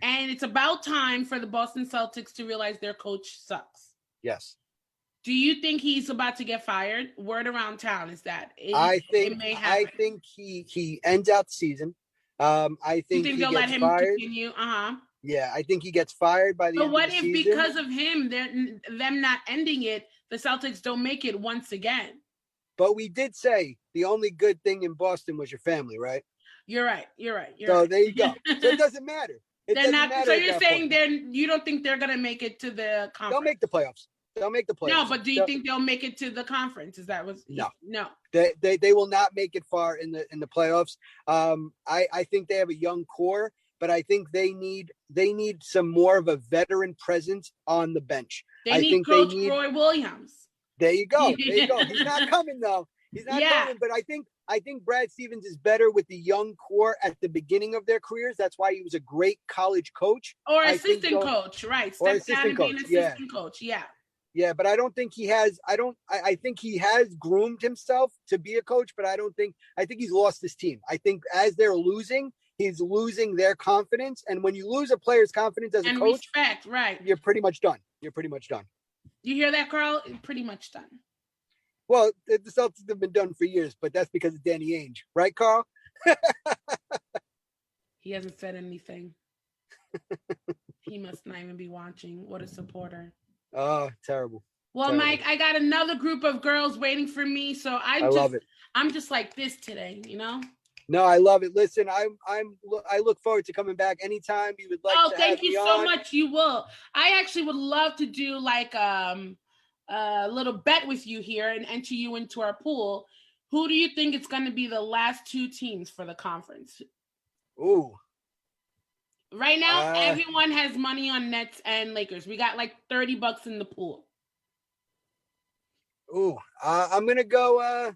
And it's about time for the Boston Celtics to realize their coach sucks. Yes. Do you think he's about to get fired? Word around town is that I it think may happen. I think he ends out the season. I You think think he they'll let gets him fired. continue? Yeah, I think he gets fired by the But end what of the if season. because of him, them not ending it, the Celtics don't make it once again? But we did say the only good thing in Boston was your family, right? You're right. You're right. You're So right. there you go. So it doesn't matter. It They're doesn't not. matter So at you're that saying point. you don't think they're gonna make it to the conference? They'll make the playoffs. They'll make the playoffs. No, but do you think they'll make it to the conference? Is that was No. No. They will not make it far in the playoffs. I think they have a young core, but I think they need some more of a veteran presence on the bench. They need Coach Roy Williams. There you go. There you go. He's not coming though. He's not coming. But I think Brad Stevens is better with the young core at the beginning of their careers. That's why he was a great college coach Or assistant coach, right? Step down and be an assistant coach. Yeah. Yeah, but I don't think he has. I think he has groomed himself to be a coach, but I think he's lost his team. I think as they're losing, he's losing their confidence. And when you lose a player's confidence as a coach, respect, right? You're pretty much done. You hear that, Carl? Pretty much done. Well, the Celtics have been done for years, but that's because of Danny Ainge, right, Carl? He hasn't said anything. He must not even be watching. What a supporter. Oh, terrible. Well, terrible. Mike, I got another group of girls waiting for me, so I love it. I'm just like this today, you know? No, I love it. Listen, I look forward to coming back anytime you would like to have me on. Oh, thank you so much. You will. I actually would love to do like a little bet with you here and enter you into our pool. Who do you think is going to be the last two teams for the conference? Ooh. Right now, everyone has money on Nets and Lakers. We got like $30 in the pool. Ooh, I'm gonna go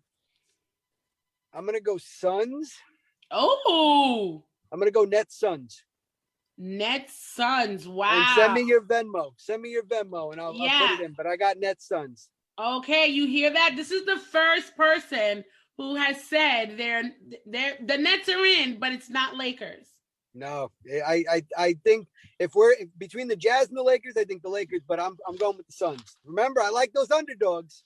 Suns. Oh, I'm gonna go Nets Suns. Nets Suns. Wow. And send me your Venmo, and I'll put it in. But I got Nets Suns. Okay, you hear that? This is the first person who has said the Nets are in, but it's not Lakers. No, I think if we're between the Jazz and the Lakers, I think the Lakers, but I'm going with the Suns. Remember, I like those underdogs.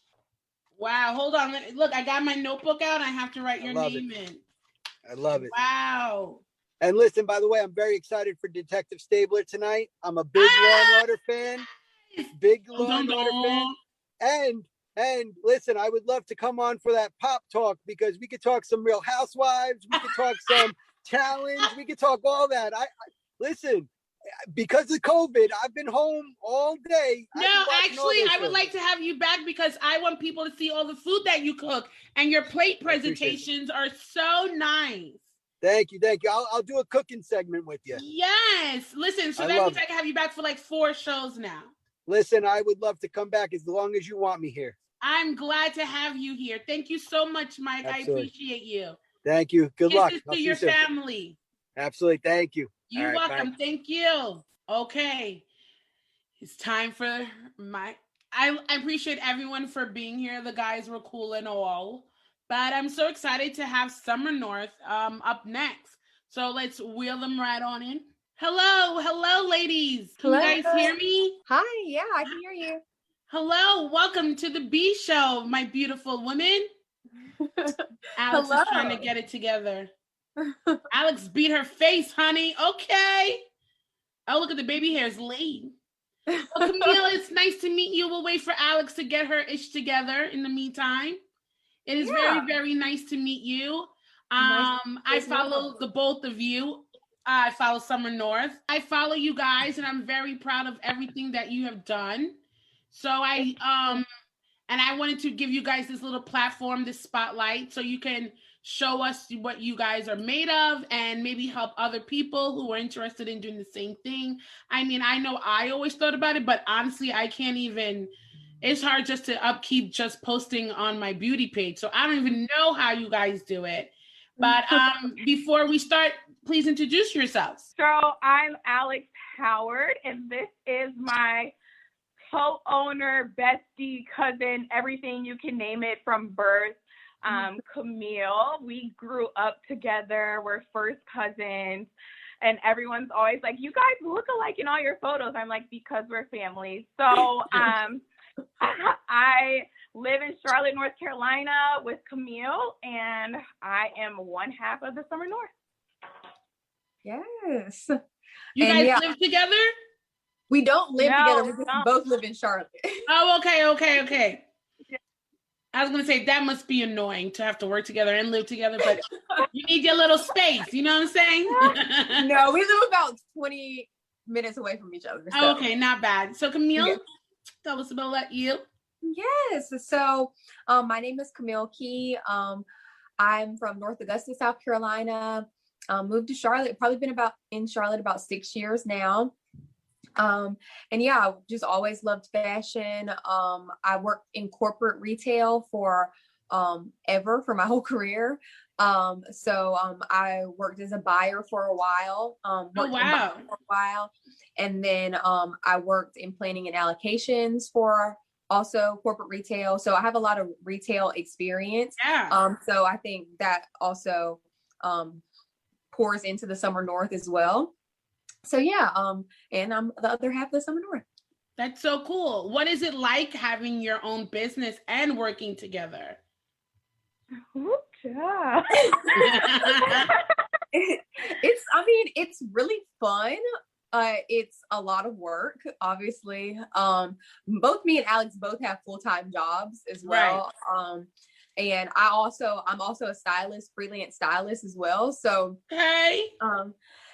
Wow, hold on. Look, I got my notebook out. I have to write your name in. I love it. Wow. And listen, by the way, I'm very excited for Detective Stabler tonight. I'm a big Law and Order fan. Big Law and Order fan. And listen, I would love to come on for that pop talk because we could talk some Real Housewives. We could talk some challenge. We could talk all that. I listen, because of COVID, I've been home all day. No, actually, I would like to have you back because I want people to see all the food that you cook, and your plate presentations are so nice. Thank you. I'll do a cooking segment with you. Yes. Listen, so that means I can have you back for like 4 shows now. Listen, I would love to come back as long as you want me here. I'm glad to have you here. Thank you so much, Mike. Absolutely. I appreciate you. Thank you. Good luck. Kisses I'll to see your you soon. family. Absolutely. Thank you. You're All right, welcome. bye. Thank you. Okay. It's time for I appreciate everyone for being here. The guys were cool and all. But I'm so excited to have Summer North up next. So let's wheel them right on in. Hello, ladies. Can Hello. you guys hear me? Hi, yeah, I can hear you. Hello, welcome to the B Show, my beautiful women. Alex is trying to get it together. Alex beat her face, honey. Okay. Oh, look at the baby hairs laid. Well, Camille, it's nice to meet you. We'll wait for Alex to get her ish together in the meantime. It is very, very nice to meet you. I follow the both of you. I follow Summer North. I follow you guys, and I'm very proud of everything that you have done. So I wanted to give you guys this little platform, this spotlight, so you can show us what you guys are made of and maybe help other people who are interested in doing the same thing. I mean, I know I always thought about it, but honestly, I can't even, it's hard just to upkeep just posting on my beauty page. So I don't even know how you guys do it. But before we start, please introduce yourselves. So I'm Alex Howard, and this is my co-owner, bestie, cousin, everything you can name it from birth. Camille. We grew up together. We're first cousins, and everyone's always like, "You guys look alike in all your photos." I'm like, because we're family. So I live in Charlotte, North Carolina with Camille, and I am one half of the Summer North. Yes. You guys live together? We don't live together. We both live in Charlotte. Oh, okay. I was going to say that must be annoying to have to work together and live together, but you need your little space. You know what I'm saying? No, we live about 20 minutes away from each other. So. Okay, not bad. So Camille, tell us about you. Yes. So my name is Camille Key. I'm from North Augusta, South Carolina. Moved to Charlotte. Probably been in Charlotte about 6 years now. And yeah, I just always loved fashion. I worked in corporate retail for my whole career. So I worked as a buyer for a while. And then I worked in planning and allocations for also corporate retail. So I have a lot of retail experience. So I think that also pours into the Summer North as well. So yeah, and I'm the other half of the Summer North. That's so cool. What is it like having your own business and working together? It's really fun. It's a lot of work, obviously. Both me and Alex both have full-time jobs as well. Right. And I'm also a stylist, freelance stylist as well. So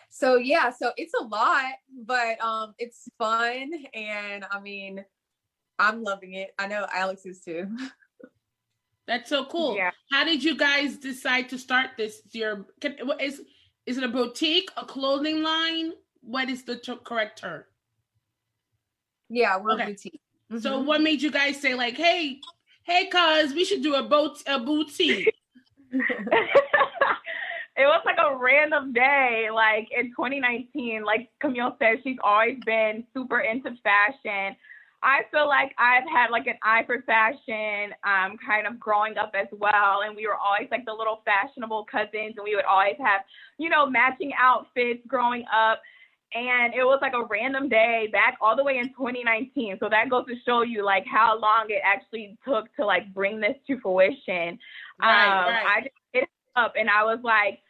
So yeah, so it's a lot, but it's fun, and I mean, I'm loving it. I know Alex is too. That's so cool. Yeah. How did you guys decide to start this? Is it a boutique, a clothing line? What is the correct term? Yeah, we're a boutique. Mm-hmm. So what made you guys say like, hey, cuz we should do a boutique? It was like a random day, like in 2019, like Camille said, she's always been super into fashion. I feel like I've had like an eye for fashion, kind of growing up as well. And we were always like the little fashionable cousins, and we would always have, matching outfits growing up. And it was like a random day back all the way in 2019. So that goes to show you like how long it actually took to like bring this to fruition. Right. I just hit it up and I was like,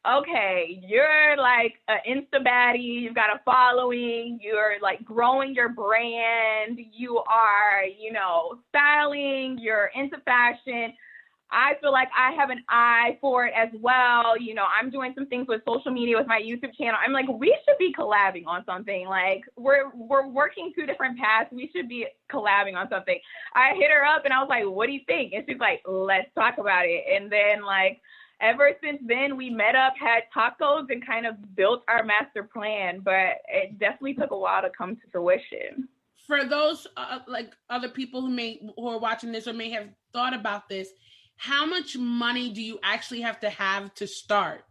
okay, you're like an Insta baddie, you've got a following, you're like growing your brand, you are, styling, you're into fashion. I feel like I have an eye for it as well. I'm doing some things with social media with my YouTube channel. I'm like, we should be collabing on something. Like we're working two different paths. We should be collabing on something. I hit her up and I was like, what do you think? And she's like, let's talk about it. And then like, ever since then, we met up, had tacos, and kind of built our master plan. But it definitely took a while to come to fruition. for those like other people who are watching this or may have thought about this, how much money do you actually have to start?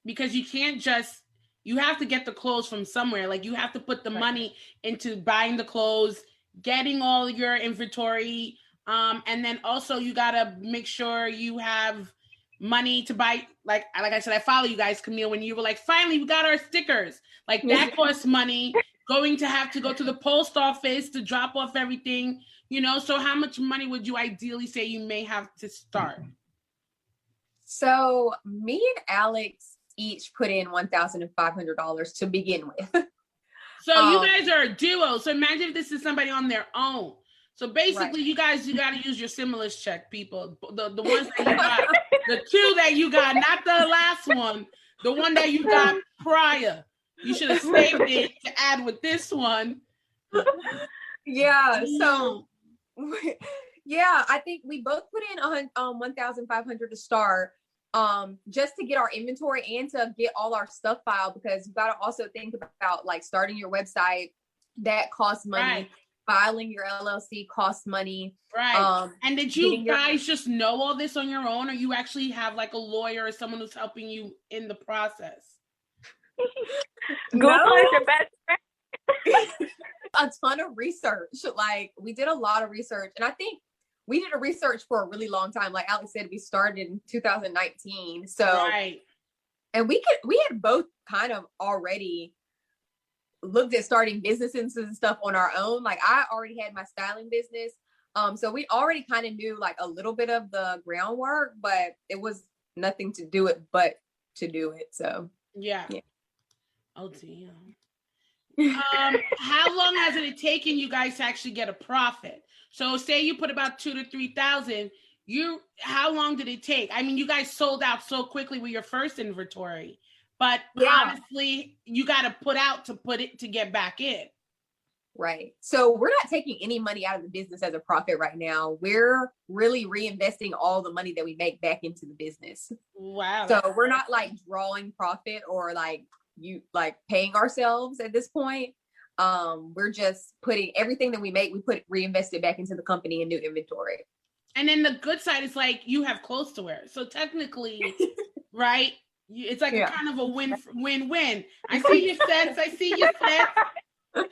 Because you can't just, you have to get the clothes from somewhere. Like you have to put the money into buying the clothes, getting all your inventory, and then also you gotta make sure you have money to buy. Like I said, I follow you guys, Camille, when you were like, finally we got our stickers. Like that costs money. Going to have to go to the post office to drop off everything, you know. So how much money would you ideally say you may have to start? So me and Alex each put in $1,500 to begin with. So you guys are a duo. So imagine if this is somebody on their own. So basically, you got to use your stimulus check, people. The ones that you got, the two that you got, not the last one, the one that you got prior. You should have saved it to add with this one. Yeah. So, yeah, I think we both put in $1,500 to start, just to get our inventory and to get all our stuff filed, because you got to also think about like starting your website. That costs money. Right. Filing your LLC costs money. Right. And did you guys just know all this on your own, or you actually have like a lawyer or someone who's helping you in the process? Google is your best friend. A ton of research. Like we did a lot of research, and I think we did a research for a really long time. Like Alex said, we started in 2019. So, right. And we had both kind of already looked at starting businesses and stuff on our own. Like I already had my styling business. So we already kind of knew like a little bit of the groundwork, but it was nothing to do it but to do it. So yeah. Oh damn. How long has it taken you guys to actually get a profit? So say you put about 2,000 to 3,000. How long did it take? I mean, you guys sold out so quickly with your first inventory, but honestly, you got to put out to get back in. Right. So we're not taking any money out of the business as a profit right now. We're really reinvesting all the money that we make back into the business. Wow. So we're not like drawing profit or like paying ourselves at this point. We're just putting everything that we make, reinvest it back into the company and new inventory. And then the good side is like you have clothes to wear. So technically, right? It's like a kind of a win-win. I see your sets.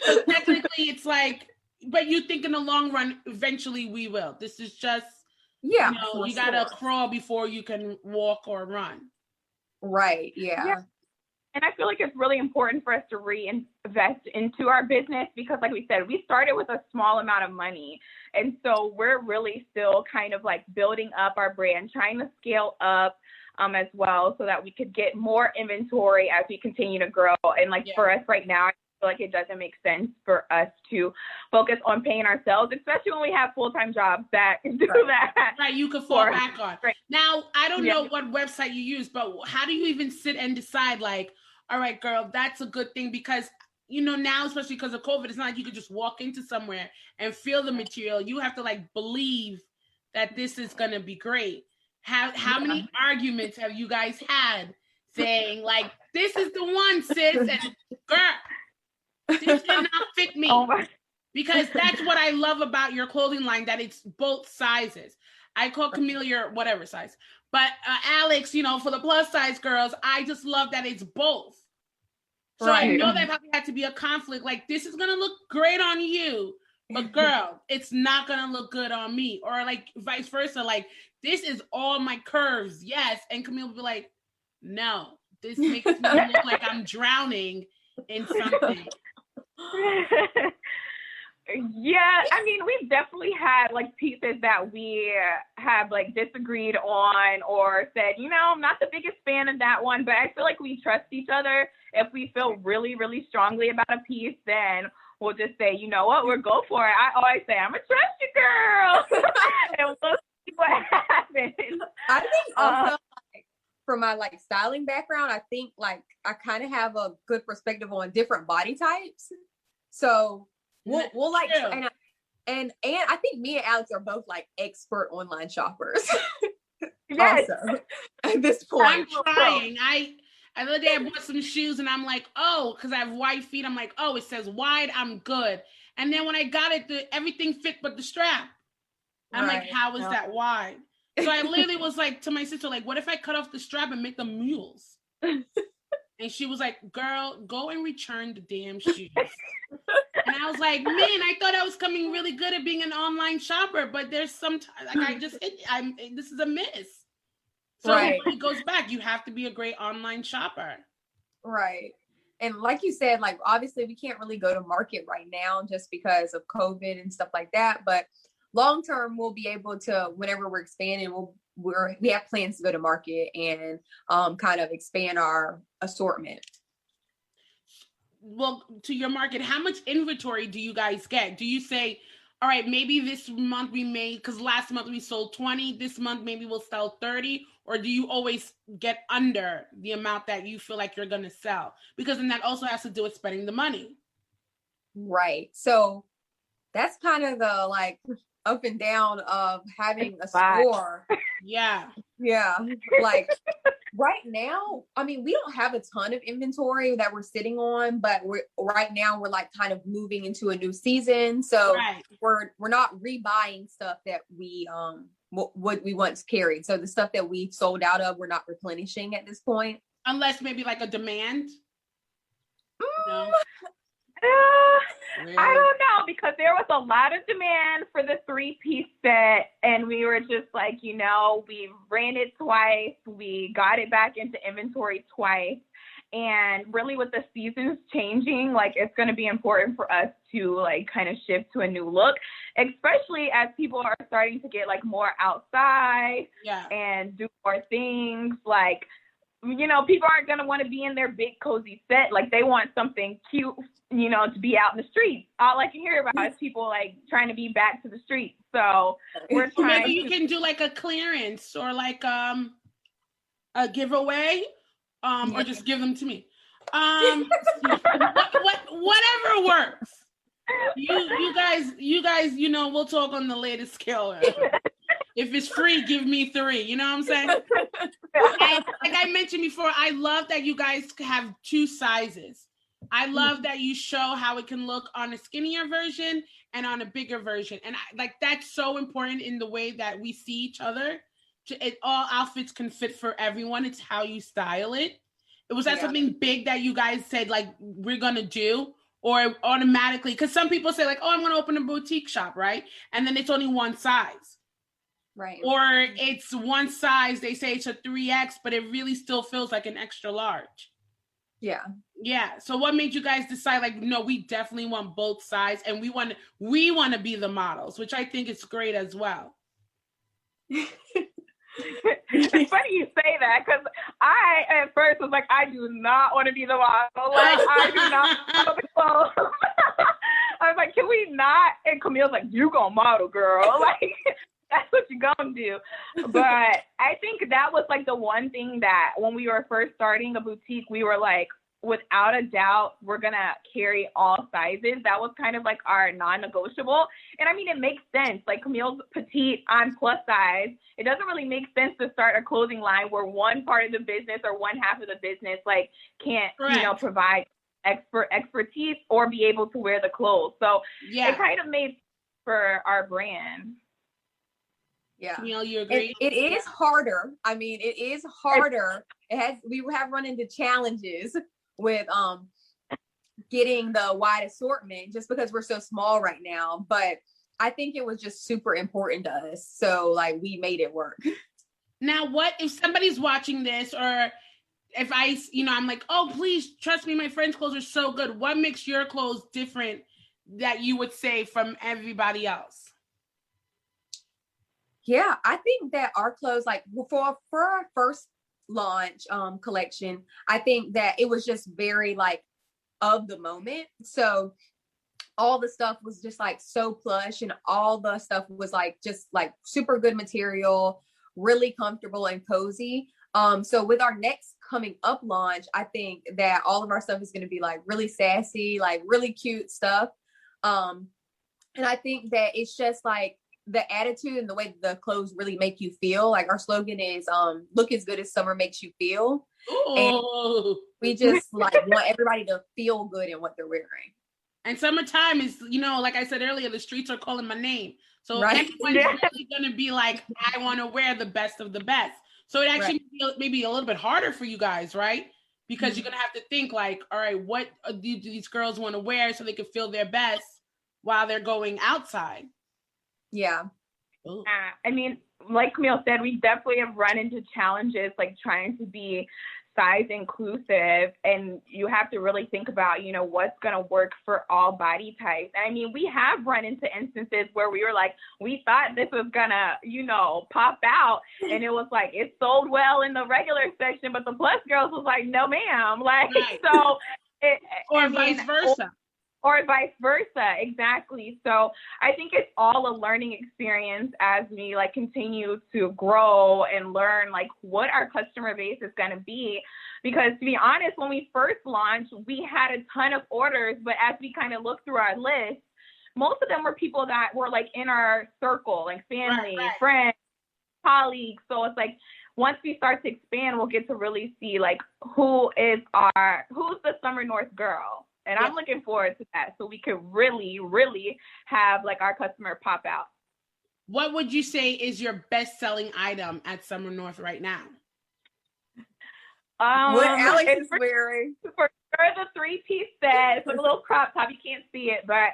So technically it's like, but you think in the long run, eventually we will. This is just, you gotta crawl before you can walk or run. Right. Yeah. And I feel like it's really important for us to reinvest into our business because, like we said, we started with a small amount of money. And so we're really still kind of like building up our brand, trying to scale up as well so that we could get more inventory as we continue to grow. And for us right now, I feel like it doesn't make sense for us to focus on paying ourselves, especially when we have full-time jobs that do that. Right, you could fall back on. Right. Now, I don't know what website you use, but how do you even sit and decide like, all right, girl, that's a good thing because, now, especially because of COVID, it's not like you could just walk into somewhere and feel the material. You have to like believe that this is going to be great. How many arguments have you guys had saying like, this is the one, sis, and girl, this did not fit me. Because that's what I love about your clothing line, that it's both sizes. I call Camille your whatever size. But Alex, for the plus size girls, I just love that it's both. So I know that probably had to be a conflict. Like, this is going to look great on you, but girl, it's not going to look good on me. Or like vice versa. Like, this is all my curves. Yes. And Camille would be like, no, this makes me look like I'm drowning in something. Yeah, I mean, we've definitely had like pieces that we have like disagreed on or said, I'm not the biggest fan of that one, but I feel like we trust each other. If we feel really, really strongly about a piece, then we'll just say, you know what, we'll go for it. I always say, I'm a trust you, girl. And we'll see what happens. I think also from my like styling background, I think like I kind of have a good perspective on different body types. So we'll like, and I think me and Alex are both like expert online shoppers. Yes. Also, at this point, I'm trying. And the other day I bought some shoes and I'm like, oh, because I have wide feet. I'm like, oh, it says wide, I'm good. And then when I got it, everything fit but the strap. I'm like, how is that wide? So I literally was like to my sister, like, what if I cut off the strap and make them mules? And she was like, girl, go and return the damn shoes. And I was like, man, I thought I was coming really good at being an online shopper, but there's sometimes like this is a miss. So it goes back. You have to be a great online shopper. Right. And like you said, like obviously we can't really go to market right now just because of COVID and stuff like that. But long term, we'll be able to, whenever we're expanding, we have plans to go to market and kind of expand our assortment. Well, to your market, how much inventory do you guys get? Do you say, all right, maybe this month we made, because last month we sold 20, this month maybe we'll sell 30, or do you always get under the amount that you feel like you're going to sell? Because then that also has to do with spending the money. Right. So that's kind of the like up and down of having a store. Yeah. Yeah. Like right now, I mean, we don't have a ton of inventory that we're sitting on, but we're like kind of moving into a new season. So we're not rebuying stuff that we what we once carried. So the stuff that we sold out of, we're not replenishing at this point. Unless maybe like a demand. No. Really? I don't know, because there was a lot of demand for the 3-piece set, and we were just like, we ran it twice, we got it back into inventory twice, and really with the seasons changing, like it's going to be important for us to like kind of shift to a new look, especially as people are starting to get like more outside and do more things. Like, people aren't going to want to be in their big cozy set. Like they want something cute, to be out in the streets. All I can hear about is people like trying to be back to the streets. So we're trying. Maybe you can do like a clearance or like a giveaway, or just give them to me. Whatever works. You guys, we'll talk on the latest scale. If it's free, give me 3. You know what I'm saying? And like I mentioned before, I love that you guys have 2 sizes. I love that you show how it can look on a skinnier version and on a bigger version. And that's so important in the way that we see each other. All outfits can fit for everyone. It's how you style it. Was that something big that you guys said, like, we're going to do? Or automatically, because some people say like, oh, I'm going to open a boutique shop, right? And then it's only one size. Right. Or it's one size, they say it's a 3X, but it really still feels like an extra large. Yeah. Yeah. So what made you guys decide, like, no, we definitely want both sides and we want to be the models, which I think is great as well. It's funny you say that, because I at first was like, I do not want to be the model. Like, I do not model the clothes. I was like, can we not? And Camille's like, you gonna model, girl. Like, that's what you gonna do. But I think that was like the one thing that when we were first starting a boutique, we were like, without a doubt, we're gonna carry all sizes. That was kind of like our non-negotiable. And I mean, it makes sense. Like, Camille's petite, I'm plus size. It doesn't really make sense to start a clothing line where one part of the business or one half of the business like can't, provide expertise or be able to wear the clothes. So it kind of made for our brand. Yeah. Camille, you agree? It is harder. I mean, it is harder. We have run into challenges with getting the wide assortment just because we're so small right now. But I think it was just super important to us. So like we made it work. Now, what if somebody's watching this, or if I'm like, oh, please trust me, my friend's clothes are so good. What makes your clothes different that you would say from everybody else? Yeah, I think that our clothes, like for our first launch collection, I think that it was just very like of the moment. So all the stuff was just like so plush, and all the stuff was like just like super good material, really comfortable and cozy. So with our next coming up launch, I think that all of our stuff is going to be like really sassy, like really cute stuff. And I think that it's just like the attitude and the way the clothes really make you feel. Like our slogan is look as good as summer makes you feel. Ooh. And we just like want everybody to feel good in what they're wearing. And summertime is, like I said earlier, the streets are calling my name. So Right. everyone's really going to be like, I want to wear the best of the best. So it actually maybe a little bit harder for you guys, right? Because you're going to have to think like, all right, what do these girls want to wear so they can feel their best while they're going outside? Yeah. I mean, like Camille said, we definitely have run into challenges like trying to be size inclusive, and you have to really think about, what's going to work for all body types. And I mean, we have run into instances where we were like, we thought this was gonna, pop out, and it was like, it sold well in the regular section, but the plus girls was like, no ma'am. Like, Right. so vice versa. Or vice versa, exactly. So I think it's all a learning experience as we like continue to grow and learn like what our customer base is going to be. Because to be honest, when we first launched, we had a ton of orders, but as we kind of looked through our list, most of them were people that were like in our circle, like family, friends, colleagues. So it's like once we start to expand, we'll get to really see like who's the Summer North girl. And I'm looking forward to that, so we could really, really have like our customer pop out. What would you say is your best-selling item at Summer North right now? What Alex is wearing. For sure, the 3-piece set. It's like a little crop top. You can't see it, but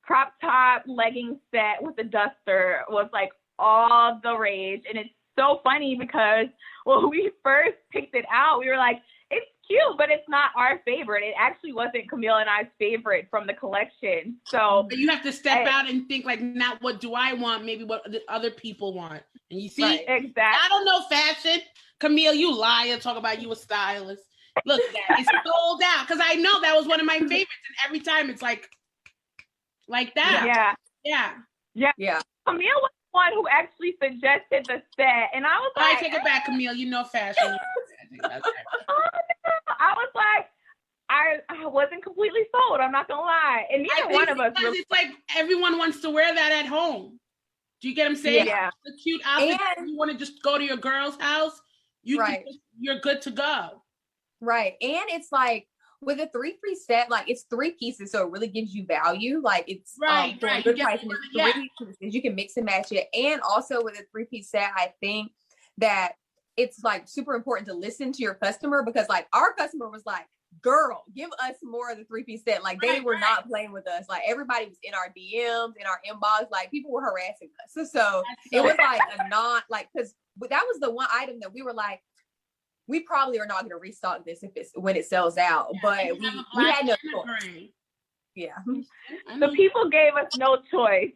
crop top legging set with the duster was like all the rage. And it's so funny because when we first picked it out, we were like, it's cute, but it's not our favorite. It actually wasn't Camille and I's favorite from the collection. So but you have to step out and think like, not what do I want, maybe what the other people want. And you see, exactly. I don't know fashion. Camille, you liar, talk about you a stylist. Look at that. It's sold out. Because I know that was one of my favorites. And every time it's like that. Yeah. Camille was the one who actually suggested the set. And I was like, I take it back, Camille. You know fashion. I was like, I wasn't completely sold. I'm not gonna lie, and neither one of us. Because it's like everyone wants to wear that at home. Do you get what I'm saying? Yeah. The cute outfit. And you want to just go to your girl's house. You're good to go. Right, and it's like with a 3-piece set, like it's 3 pieces, so it really gives you value. Like it's for a good price, and it's 3 pieces. You can mix and match it, and also with a 3-piece set, I think that it's like super important to listen to your customer, because like our customer was like, girl, give us more of the 3-piece set. Like they were not playing with us. Like everybody was in our DMs, in our inbox, like people were harassing us. So it was like because that was the one item that we were like, we probably are not going to restock this when it sells out. But we had no choice. Yeah. The people gave us no choice.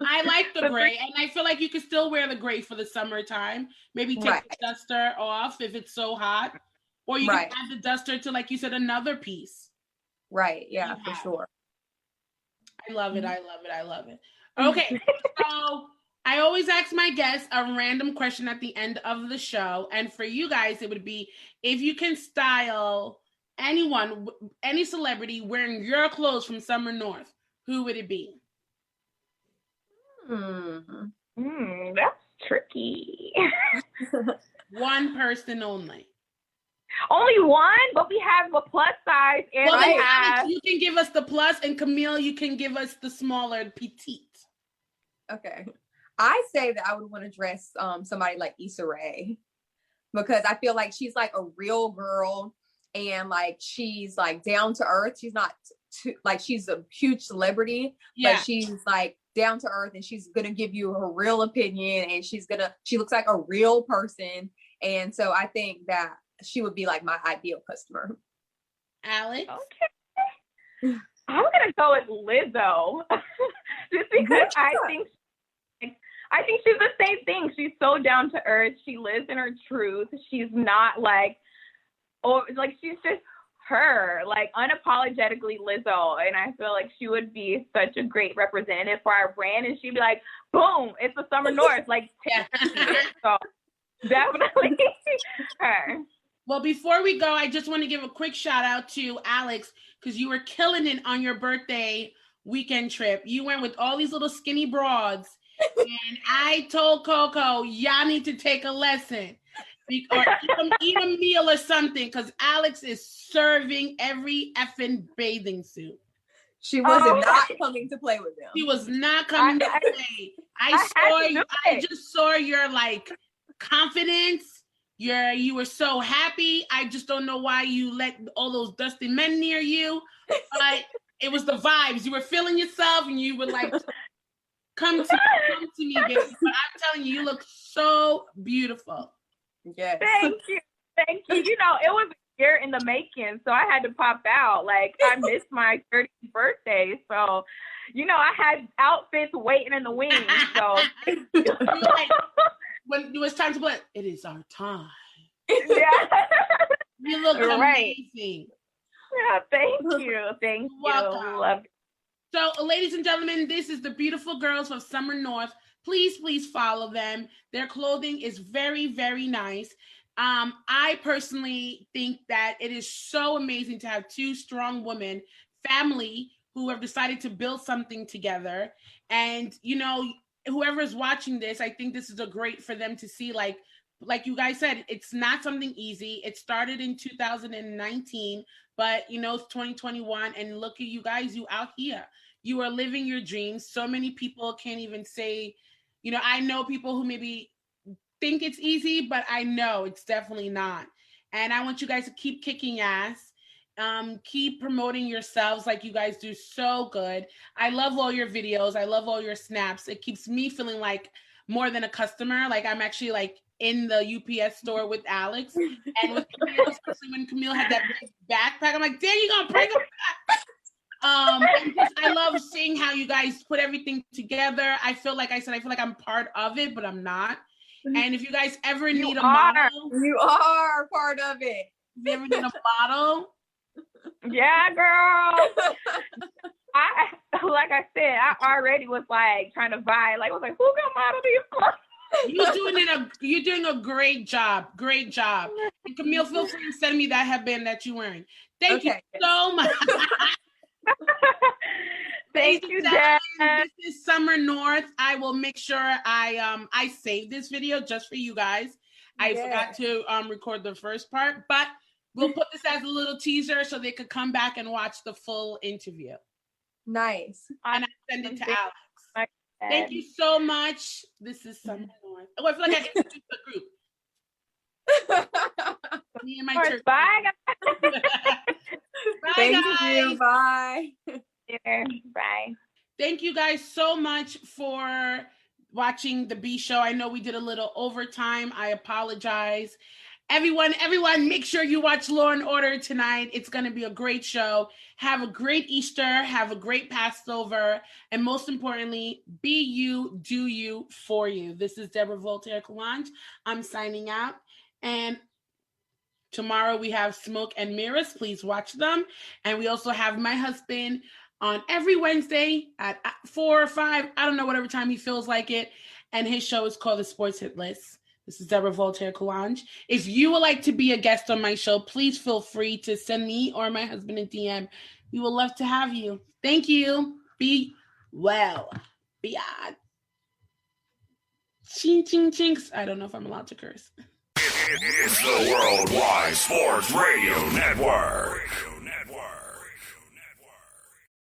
I like the gray, and I feel like you can still wear the gray for the summertime. Maybe take the duster off if it's so hot, or you can add the duster to, like you said, another piece. Right. Yeah, for sure. I love it. I love it. Okay. So I always ask my guests a random question at the end of the show. And for you guys, it would be, if you can style anyone, any celebrity wearing your clothes from Summer North, who would it be? That's tricky. One person only. Only one? But we have a plus size. And Alex, you can give us the plus, and Camille, you can give us the smaller petite. Okay. I say that I would want to dress somebody like Issa Rae, because I feel like she's like a real girl, and like she's like down to earth. She's not she's a huge celebrity, but she's like down to earth, and she's gonna give you her real opinion, and she looks like a real person. And so I think that she would be like my ideal customer. Alex? Okay. I'm gonna go with Lizzo. Just because I think she's the same thing. She's so down to earth. She lives in her truth. She's not she's just her, like unapologetically Lizzo. And I feel like she would be such a great representative for our brand. And she'd be like, boom, it's the Summer North. Like, so definitely her. Well, before we go, I just want to give a quick shout out to Alex, because you were killing it on your birthday weekend trip. You went with all these little skinny broads, and I told Coco, y'all need to take a lesson. Or eat a meal or something, because Alex is serving every effing bathing suit. She was not coming to play with them. She was not coming to play. I just saw your like confidence. You were so happy. I just don't know why you let all those dusty men near you. But it was the vibes. You were feeling yourself, and you were like, come to me, baby. But I'm telling you, you look so beautiful. Yes. Thank you. You know, it was a year in the making, so I had to pop out. Like, I missed my 30th birthday, so, you know, I had outfits waiting in the wings. So, like, when it was time to play, it is our time. Yeah. You look amazing. Yeah, thank you. Thank you. Welcome. Love you. So, ladies and gentlemen, this is the beautiful girls of Summer North. Please follow them. Their clothing is very, very nice. I personally think that it is so amazing to have two strong women, family, who have decided to build something together. And, you know, whoever is watching this, I think this is a great for them to see, like you guys said, it's not something easy. It started in 2019, but, you know, it's 2021. And look at you guys, you out here. You are living your dreams. So many people can't even say, you know, I know people who maybe think it's easy, but I know it's definitely not. And I want you guys to keep kicking ass. Keep promoting yourselves like you guys do so good. I love all your videos. I love all your snaps. It keeps me feeling like more than a customer. Like I'm actually like in the UPS store with Alex and with Camille, especially when Camille had that big backpack. I'm like, damn, you gonna bring them back? I love seeing how you guys put everything together. I feel like I'm part of it, but I'm not. And if you guys ever need a model, you are part of it. If you ever need a model, yeah, girl. Like I said, I already was like trying to buy. Like I was like, who gonna model these clothes? You're doing a great job. Great job. And Camille, feel free to send me that headband that you're wearing. Thank you so much. Thank you, Dad. This is Summer North. I will make sure I save this video just for you guys. I forgot to record the first part, but we'll put this as a little teaser so they could come back and watch the full interview. Nice. And I send it to Alex. Thank you so much. This is Summer North. Oh, I feel like I introduced the group. Me and my church. Bye, guys. Bye, Thank guys. you. Bye. Bye. Thank you guys so much for watching the B Show. I know we did a little overtime. I apologize. Everyone, make sure you watch Law and Order tonight. It's going to be a great show. Have a great Easter. Have a great Passover. And most importantly, be you, do you, for you. This is Deborah Voltaire Coulange. I'm signing out. And tomorrow we have Smoke and Mirrors. Please watch them. And we also have my husband on every Wednesday at 4 or 5. I don't know, whatever time he feels like it. And his show is called The Sports Hit List. This is Deborah Voltaire Coulange. If you would like to be a guest on my show, please feel free to send me or my husband a DM. We would love to have you. Thank you. Be well. Beyond. Ching, ching, chinks. I don't know if I'm allowed to curse. It's the Worldwide Sports Radio Network.